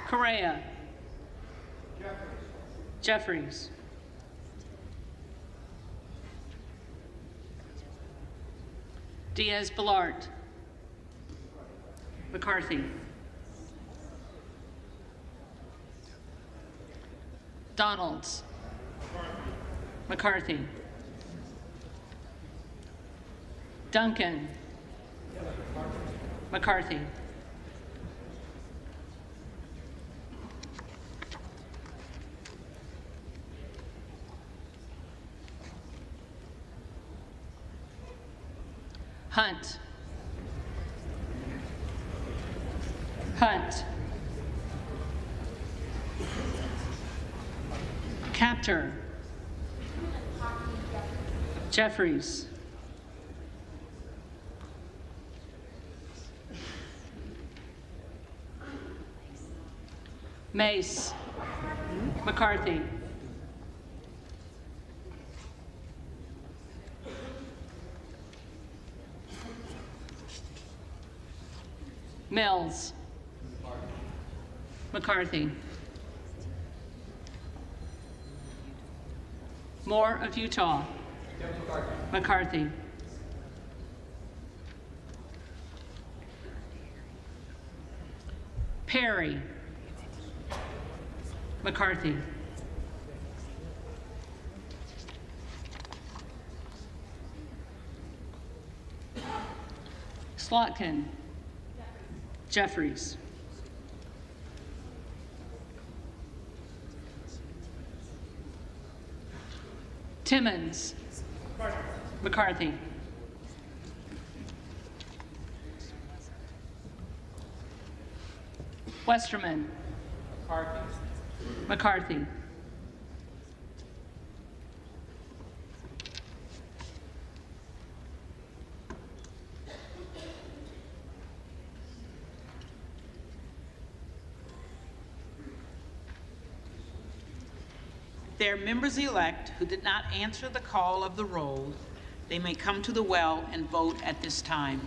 Correa. Jeffries. Diaz-Balart. McCarthy. Donalds. McCarthy. Duncan. McCarthy. Hunt. Hunt. Captor. Jeffries. Mace. McCarthy. Mills. McCarthy. Moore of Utah. McCarthy. Perry. McCarthy. Slotkin. Jeffries. Timmons. McCarthy. Westerman. McCarthy. there are members-elect who did not answer the call of the roll, they may come to the well and vote at this time.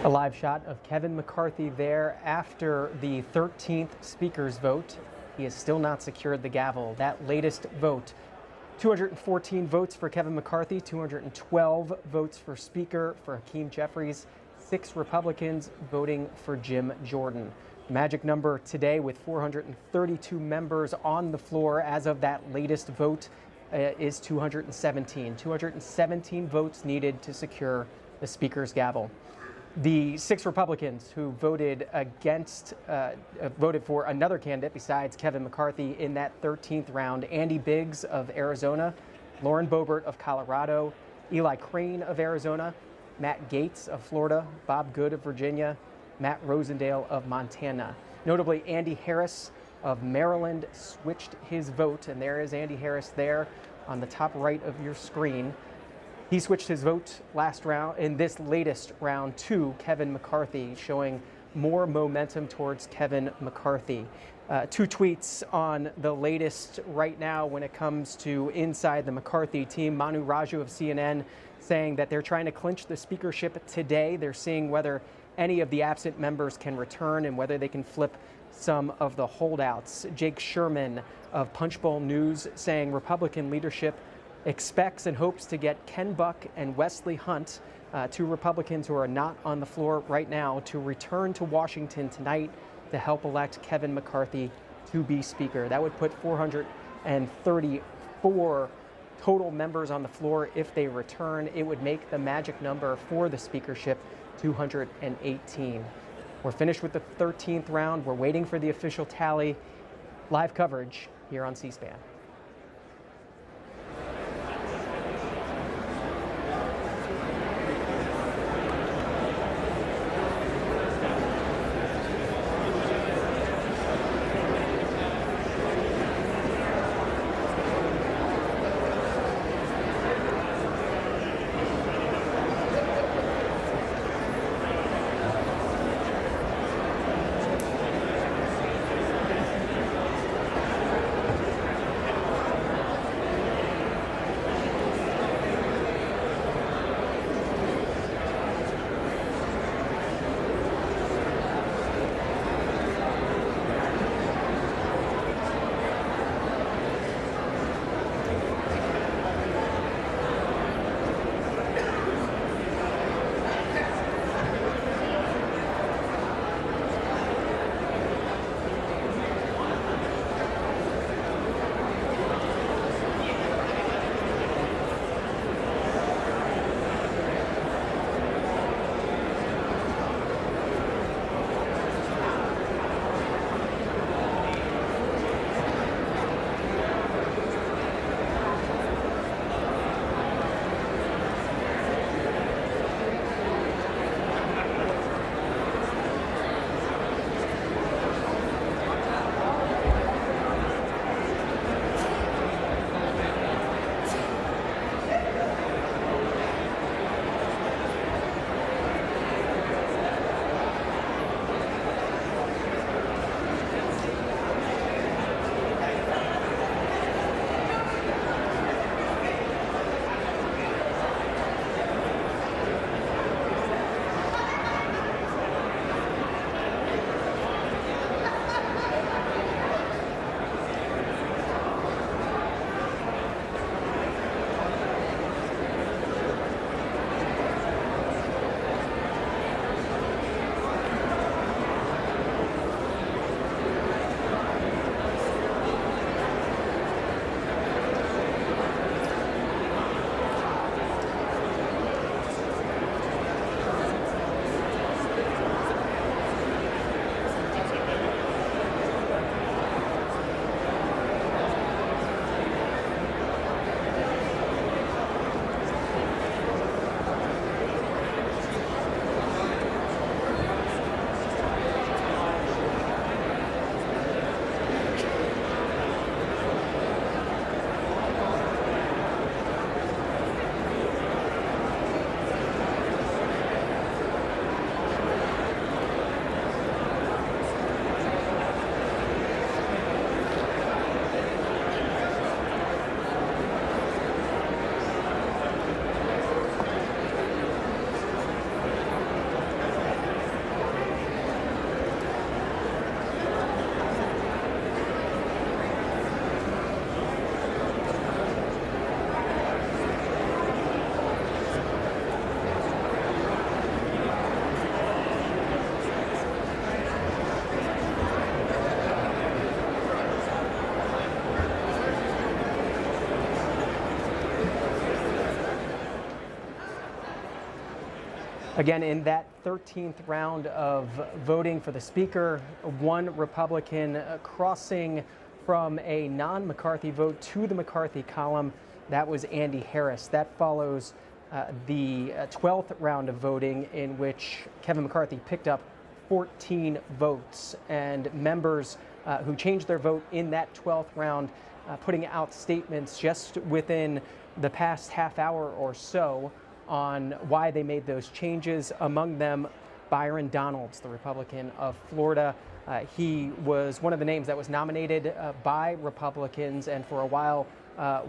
A live shot of Kevin McCarthy there after the 13th speaker's vote. He has still not secured the gavel. That latest vote, 214 votes for Kevin McCarthy, 212 votes for Speaker for Hakeem Jeffries, 6 Republicans voting for Jim Jordan. Magic number today with 432 members on the floor as of that latest vote is 217. 217 votes needed to secure the Speaker's gavel. The 6 Republicans who voted voted for another candidate besides Kevin McCarthy in that 13th round: Andy Biggs of Arizona, Lauren Boebert of Colorado, Eli Crane of Arizona, Matt Gaetz of Florida, Bob Good of Virginia, Matt Rosendale of Montana. Notably, Andy Harris of Maryland switched his vote, and there is Andy Harris there on the top right of your screen. He switched his vote last round, in this latest round, to Kevin McCarthy, showing more momentum towards Kevin McCarthy. 2 tweets on the latest right now when it comes to inside the McCarthy team. Manu Raju of CNN saying that they're trying to clinch the speakership today. They're seeing whether any of the absent members can return and whether they can flip some of the holdouts. Jake Sherman of Punchbowl News saying Republican leadership expects and hopes to get Ken Buck and Wesley Hunt, 2 Republicans who are not on the floor right now, to return to Washington tonight to help elect Kevin McCarthy to be Speaker. That would put 434 total members on the floor if they return. It would make the magic number for the speakership 218. We're finished with the 13th round. We're waiting for the official tally. Live coverage here on C-SPAN. Again, in that 13th round of voting for the Speaker, one Republican crossing from a non-McCarthy vote to the McCarthy column. That was Andy Harris. That follows the 12th round of voting, in which Kevin McCarthy picked up 14 votes, and members who changed their vote in that 12th round putting out statements just within the past half hour or so on why they made those changes. Among them, Byron Donalds, the Republican of Florida. He was one of the names that was nominated by Republicans, and for a while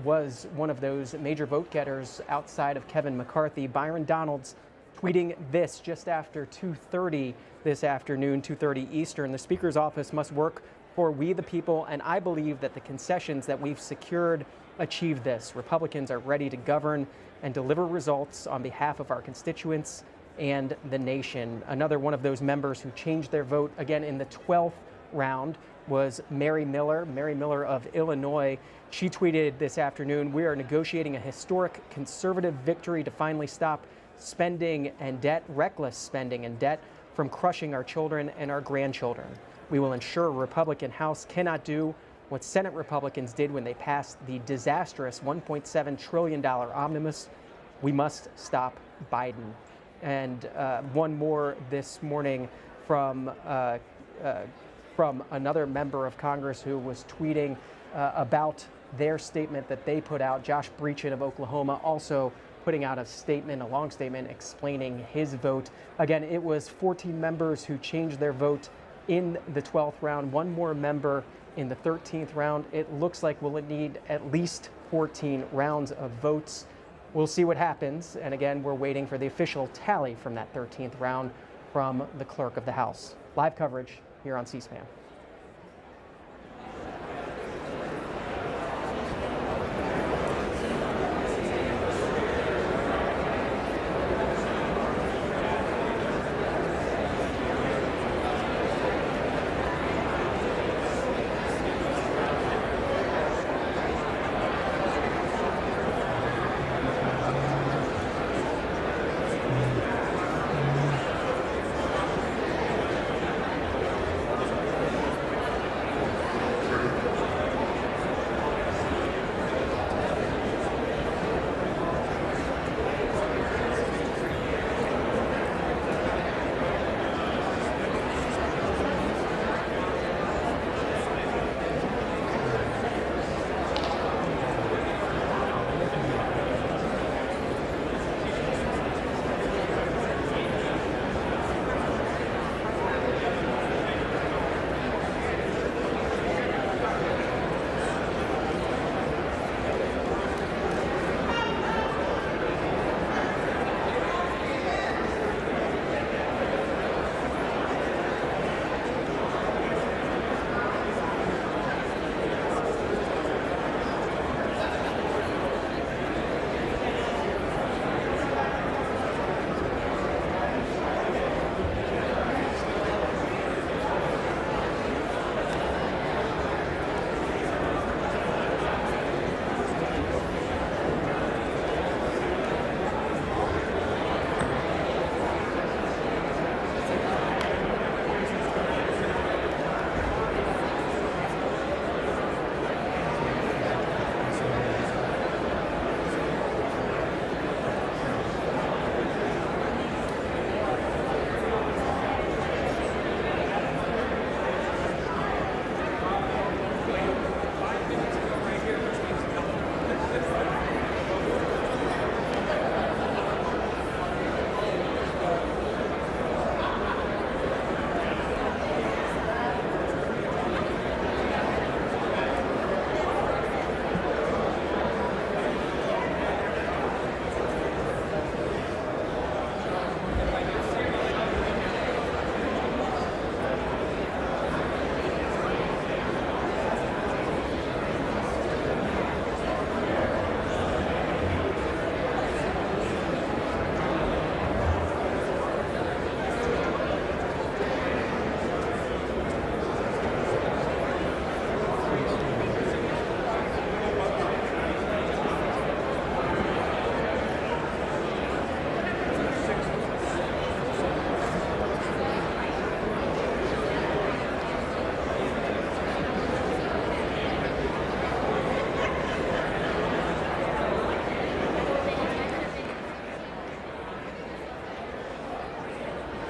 was one of those major vote getters outside of Kevin McCarthy. Byron Donalds tweeting this just after 2:30 this afternoon, 2:30 Eastern. The Speaker's office must work for we the people, and I believe that the concessions that we've secured achieve this. Republicans are ready to govern and deliver results on behalf of our constituents and the nation. Another one of those members who changed their vote again in the 12th round was Mary Miller of Illinois. She tweeted this afternoon, "We are negotiating a historic conservative victory to finally stop spending and debt, reckless spending and debt, from crushing our children and our grandchildren. We will ensure a Republican House cannot do what Senate Republicans did when they passed the disastrous $1.7 trillion omnibus. We must stop Biden." And one more this morning from another member of Congress who was tweeting about their statement that they put out. Josh Breachin of Oklahoma also putting out a statement, a long statement explaining his vote. Again, it was 14 members who changed their vote in the 12th round, one more member in the 13th round. It looks like we'll need at least 14 rounds of votes. We'll see what happens. And again, we're waiting for the official tally from that 13th round from the clerk of the House. Live coverage here on C-SPAN.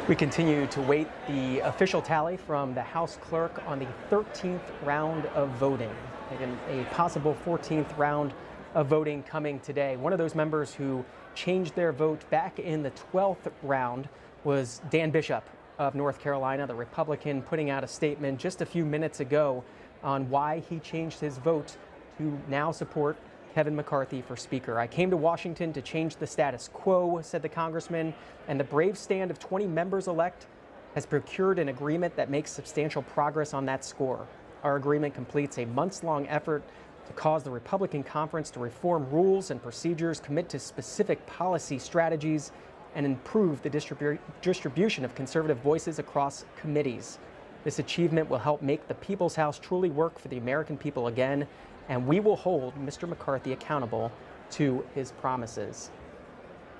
We continue to wait the official tally from the House clerk on the 13th round of voting. Again, a possible 14th round of voting coming today. One of those members who changed their vote back in the 12th round was Dan Bishop of North Carolina, the Republican, putting out a statement just a few minutes ago on why he changed his vote to now support Kevin McCarthy for Speaker. I came to Washington to change the status quo, said the congressman, and the brave stand of 20 members-elect has procured an agreement that makes substantial progress on that score. Our agreement completes a months-long effort to cause the Republican conference to reform rules and procedures, commit to specific policy strategies, and improve the distribution of conservative voices across committees. This achievement will help make the People's House truly work for the American people again, and we will hold Mr. McCarthy accountable to his promises.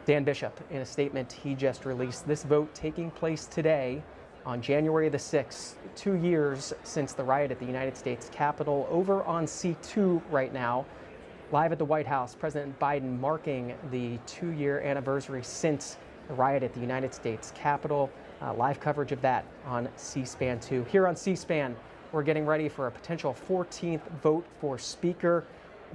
Dan Bishop, in a statement he just released, this vote taking place today on January the 6th, 2 years since the riot at the United States Capitol. Over on C2 right now, live at the White House, President Biden marking the 2-year anniversary since the riot at the United States Capitol. Live coverage of that on C-SPAN 2. Here on C-SPAN, we're getting ready for a potential 14th vote for Speaker.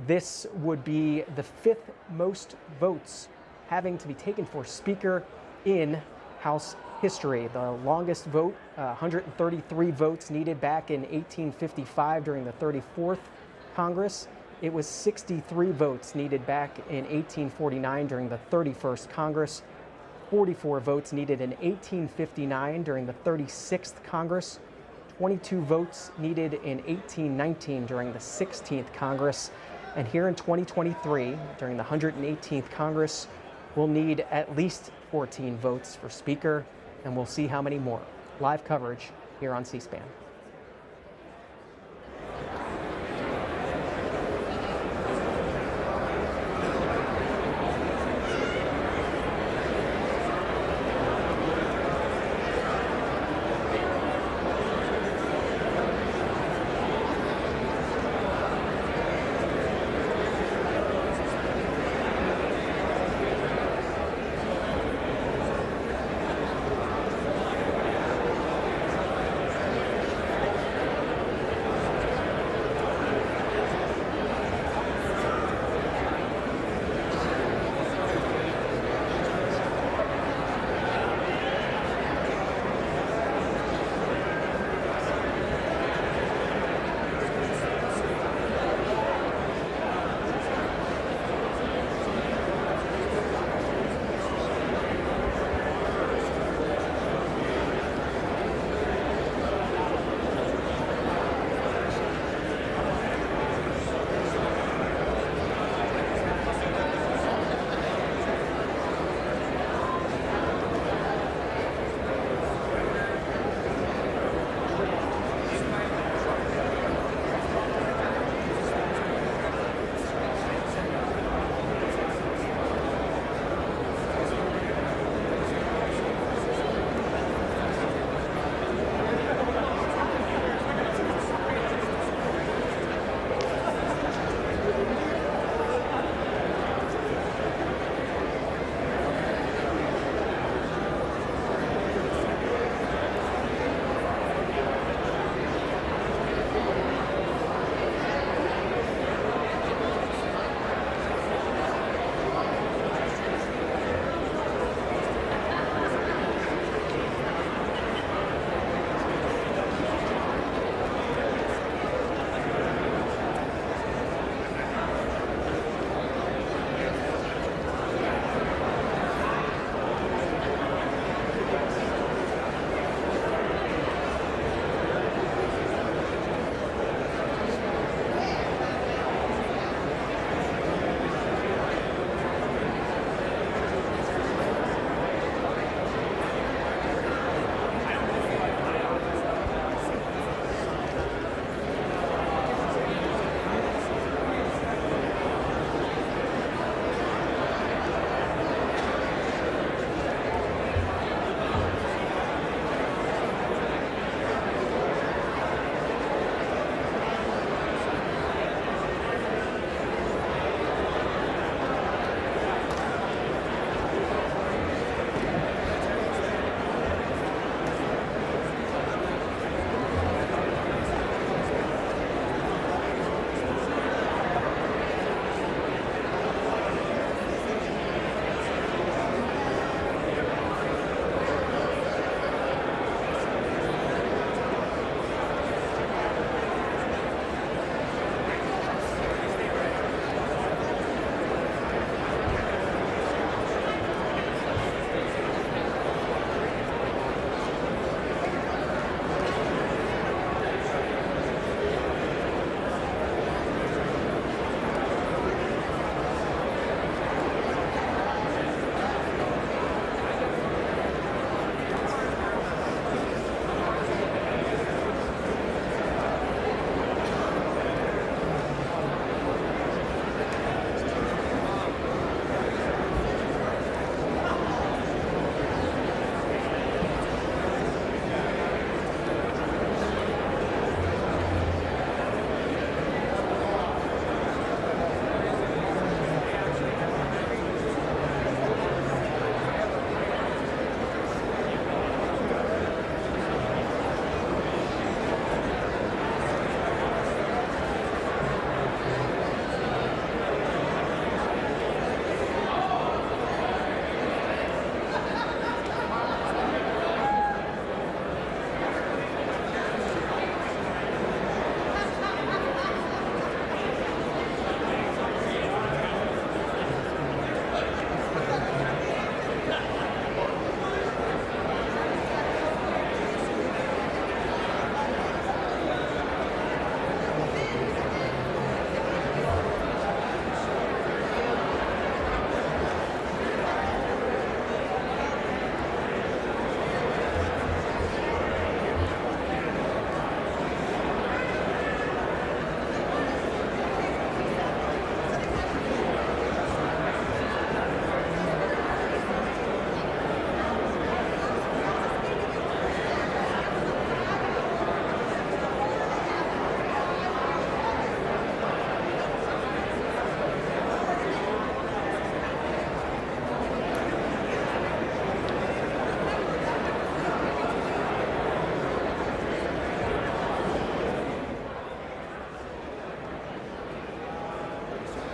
This would be the 5th most votes having to be taken for Speaker in House history. The longest vote, 133 votes needed back in 1855 during the 34th Congress. It was 63 votes needed back in 1849 during the 31st Congress. 44 votes needed in 1859 during the 36th Congress. 22 votes needed in 1819 during the 16th Congress. And here in 2023, during the 118th Congress, we'll need at least 14 votes for Speaker, and we'll see how many more. Live coverage here on C-SPAN.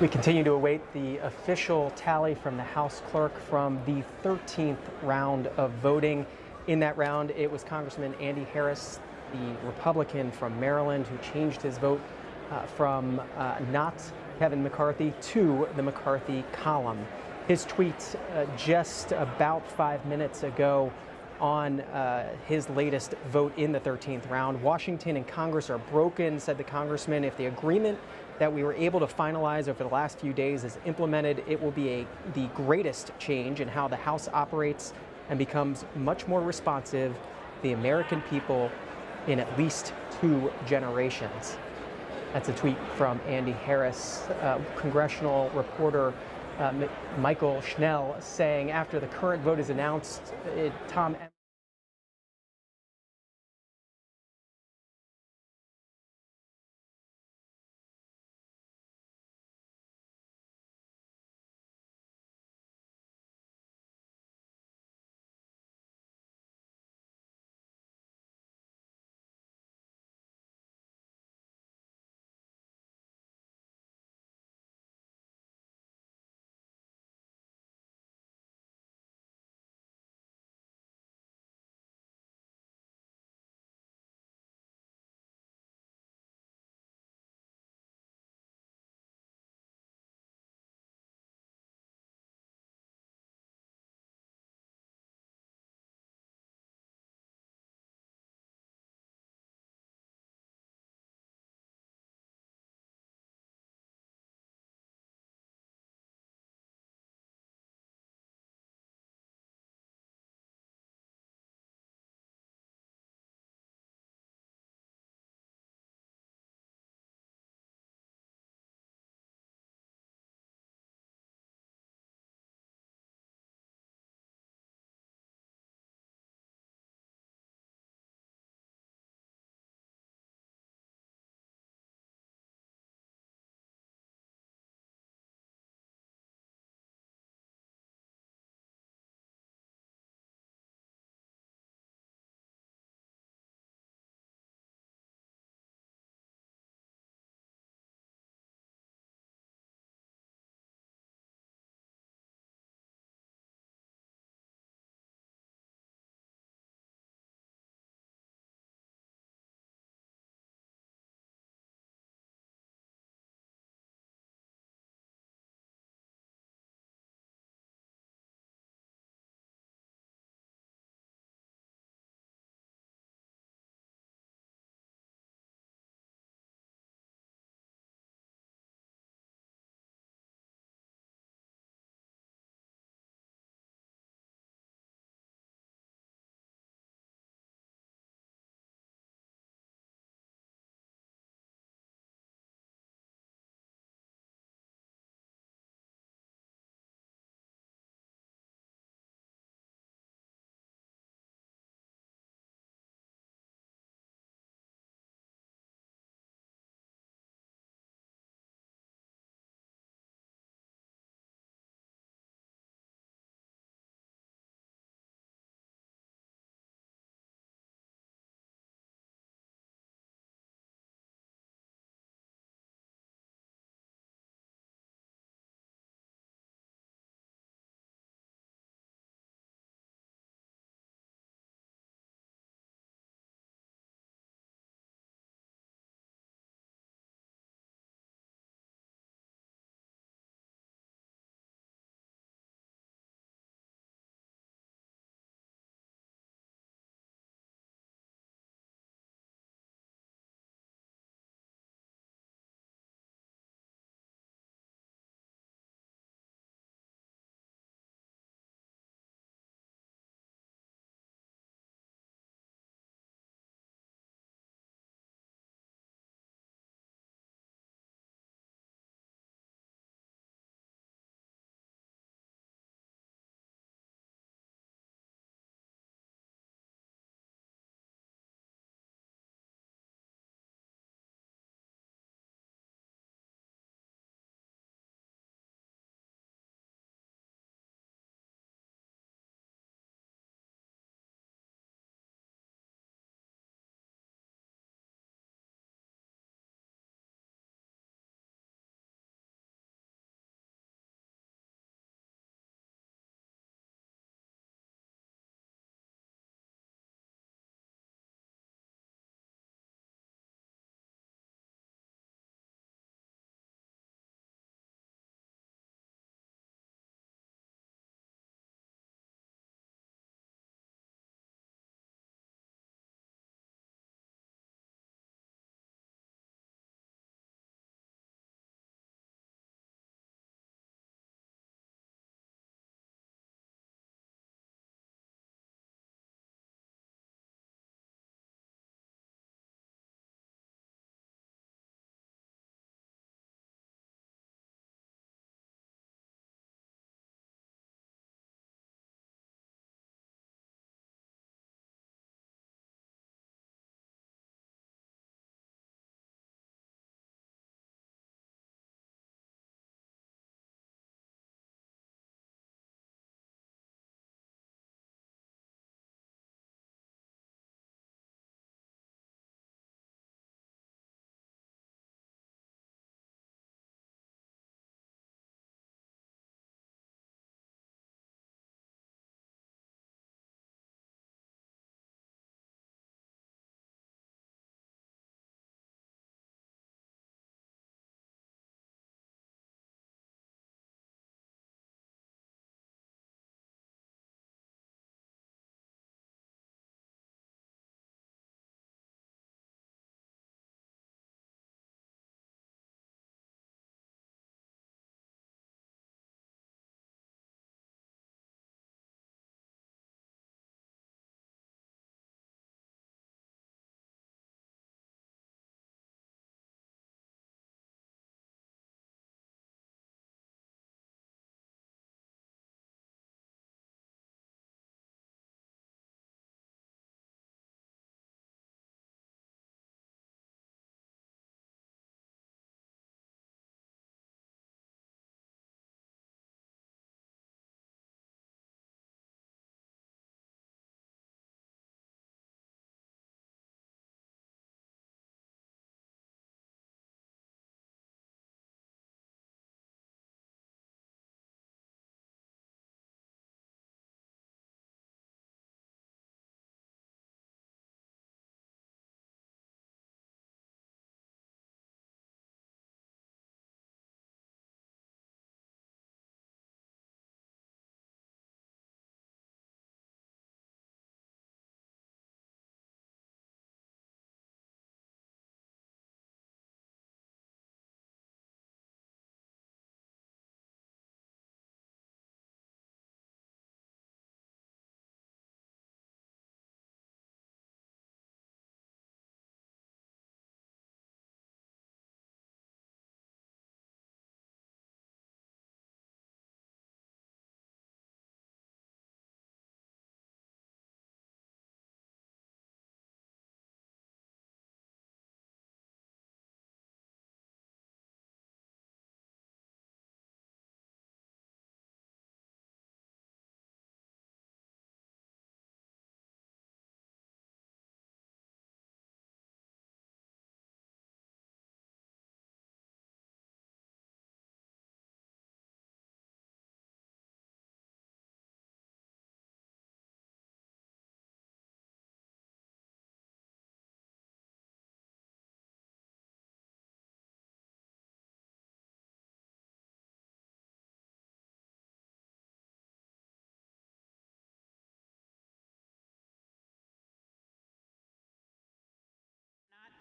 We continue to await the official tally from the House clerk from the 13th round of voting. In that round, it was Congressman Andy Harris, the Republican from Maryland, who changed his vote from not Kevin McCarthy to the McCarthy column. His tweet just about 5 minutes ago on his latest vote in the 13th round. Washington and Congress are broken, said the congressman. If the agreement that we were able to finalize over the last few days is implemented, it will be the greatest change in how the House operates and becomes much more responsive to the American people in at least 2 generations. That's a tweet from Andy Harris. Congressional reporter Michael Schnell saying after the current vote is announced, Tom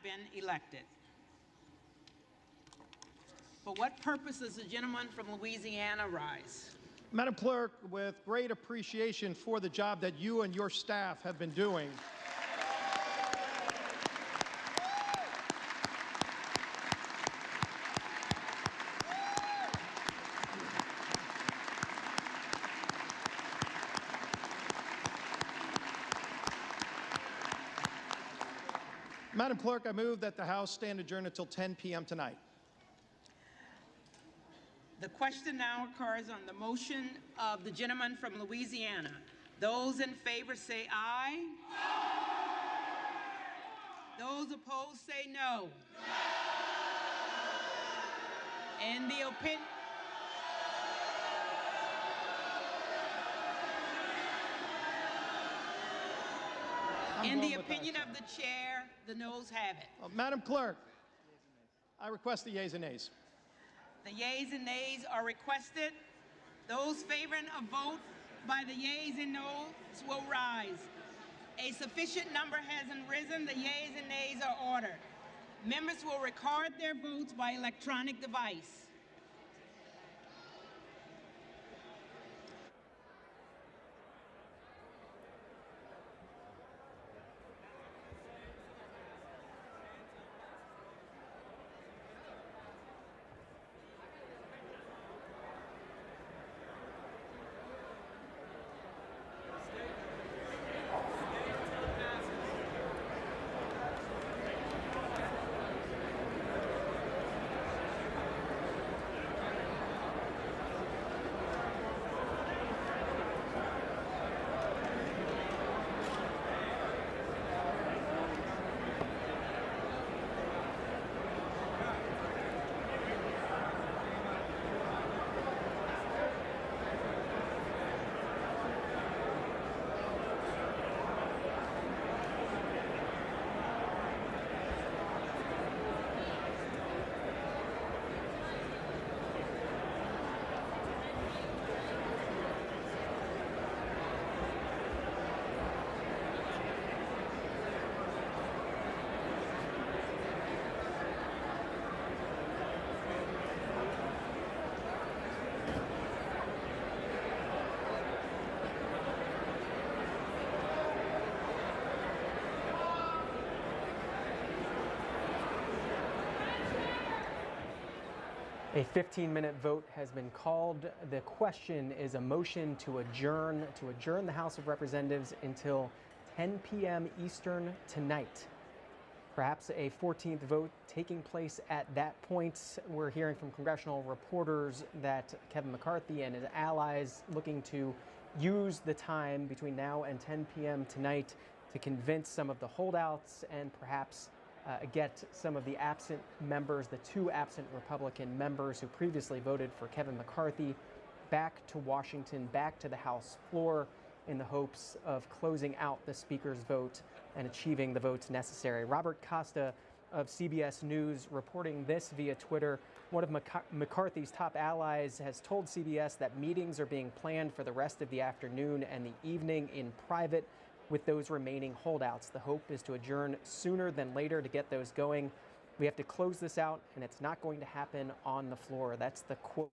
been elected. For what purpose does the gentleman from Louisiana rise? Madam Clerk, with great appreciation for the job that you and your staff have been doing, Madam Clerk, I move that the House stand adjourned until 10 p.m. tonight. The question now occurs on the motion of the gentleman from Louisiana. Those in favor say aye. Those opposed say no. In the opinion of the chair, the noes have it. Madam Clerk, I request the yeas and nays. The yeas and nays are requested. Those favoring a vote by the yeas and noes will rise. A sufficient number hasn't risen. The yeas and nays are ordered. Members will record their votes by electronic device. A 15-minute vote has been called. The question is a motion to adjourn the House of Representatives until 10 p.m. Eastern tonight. Perhaps a 14th vote taking place at that point. We're hearing from congressional reporters that Kevin McCarthy and his allies looking to use the time between now and 10 p.m. tonight to convince some of the holdouts and perhaps get some of the absent members, the two absent Republican members who previously voted for Kevin McCarthy, back to Washington, back to the House floor in the hopes of closing out the Speaker's vote and achieving the votes necessary. Robert Costa of CBS News reporting this via Twitter. One of McCarthy's top allies has told CBS that meetings are being planned for the rest of the afternoon and the evening in private with those remaining holdouts. The hope is to adjourn sooner than later to get those going. We have to close this out, and it's not going to happen on the floor. That's the quote.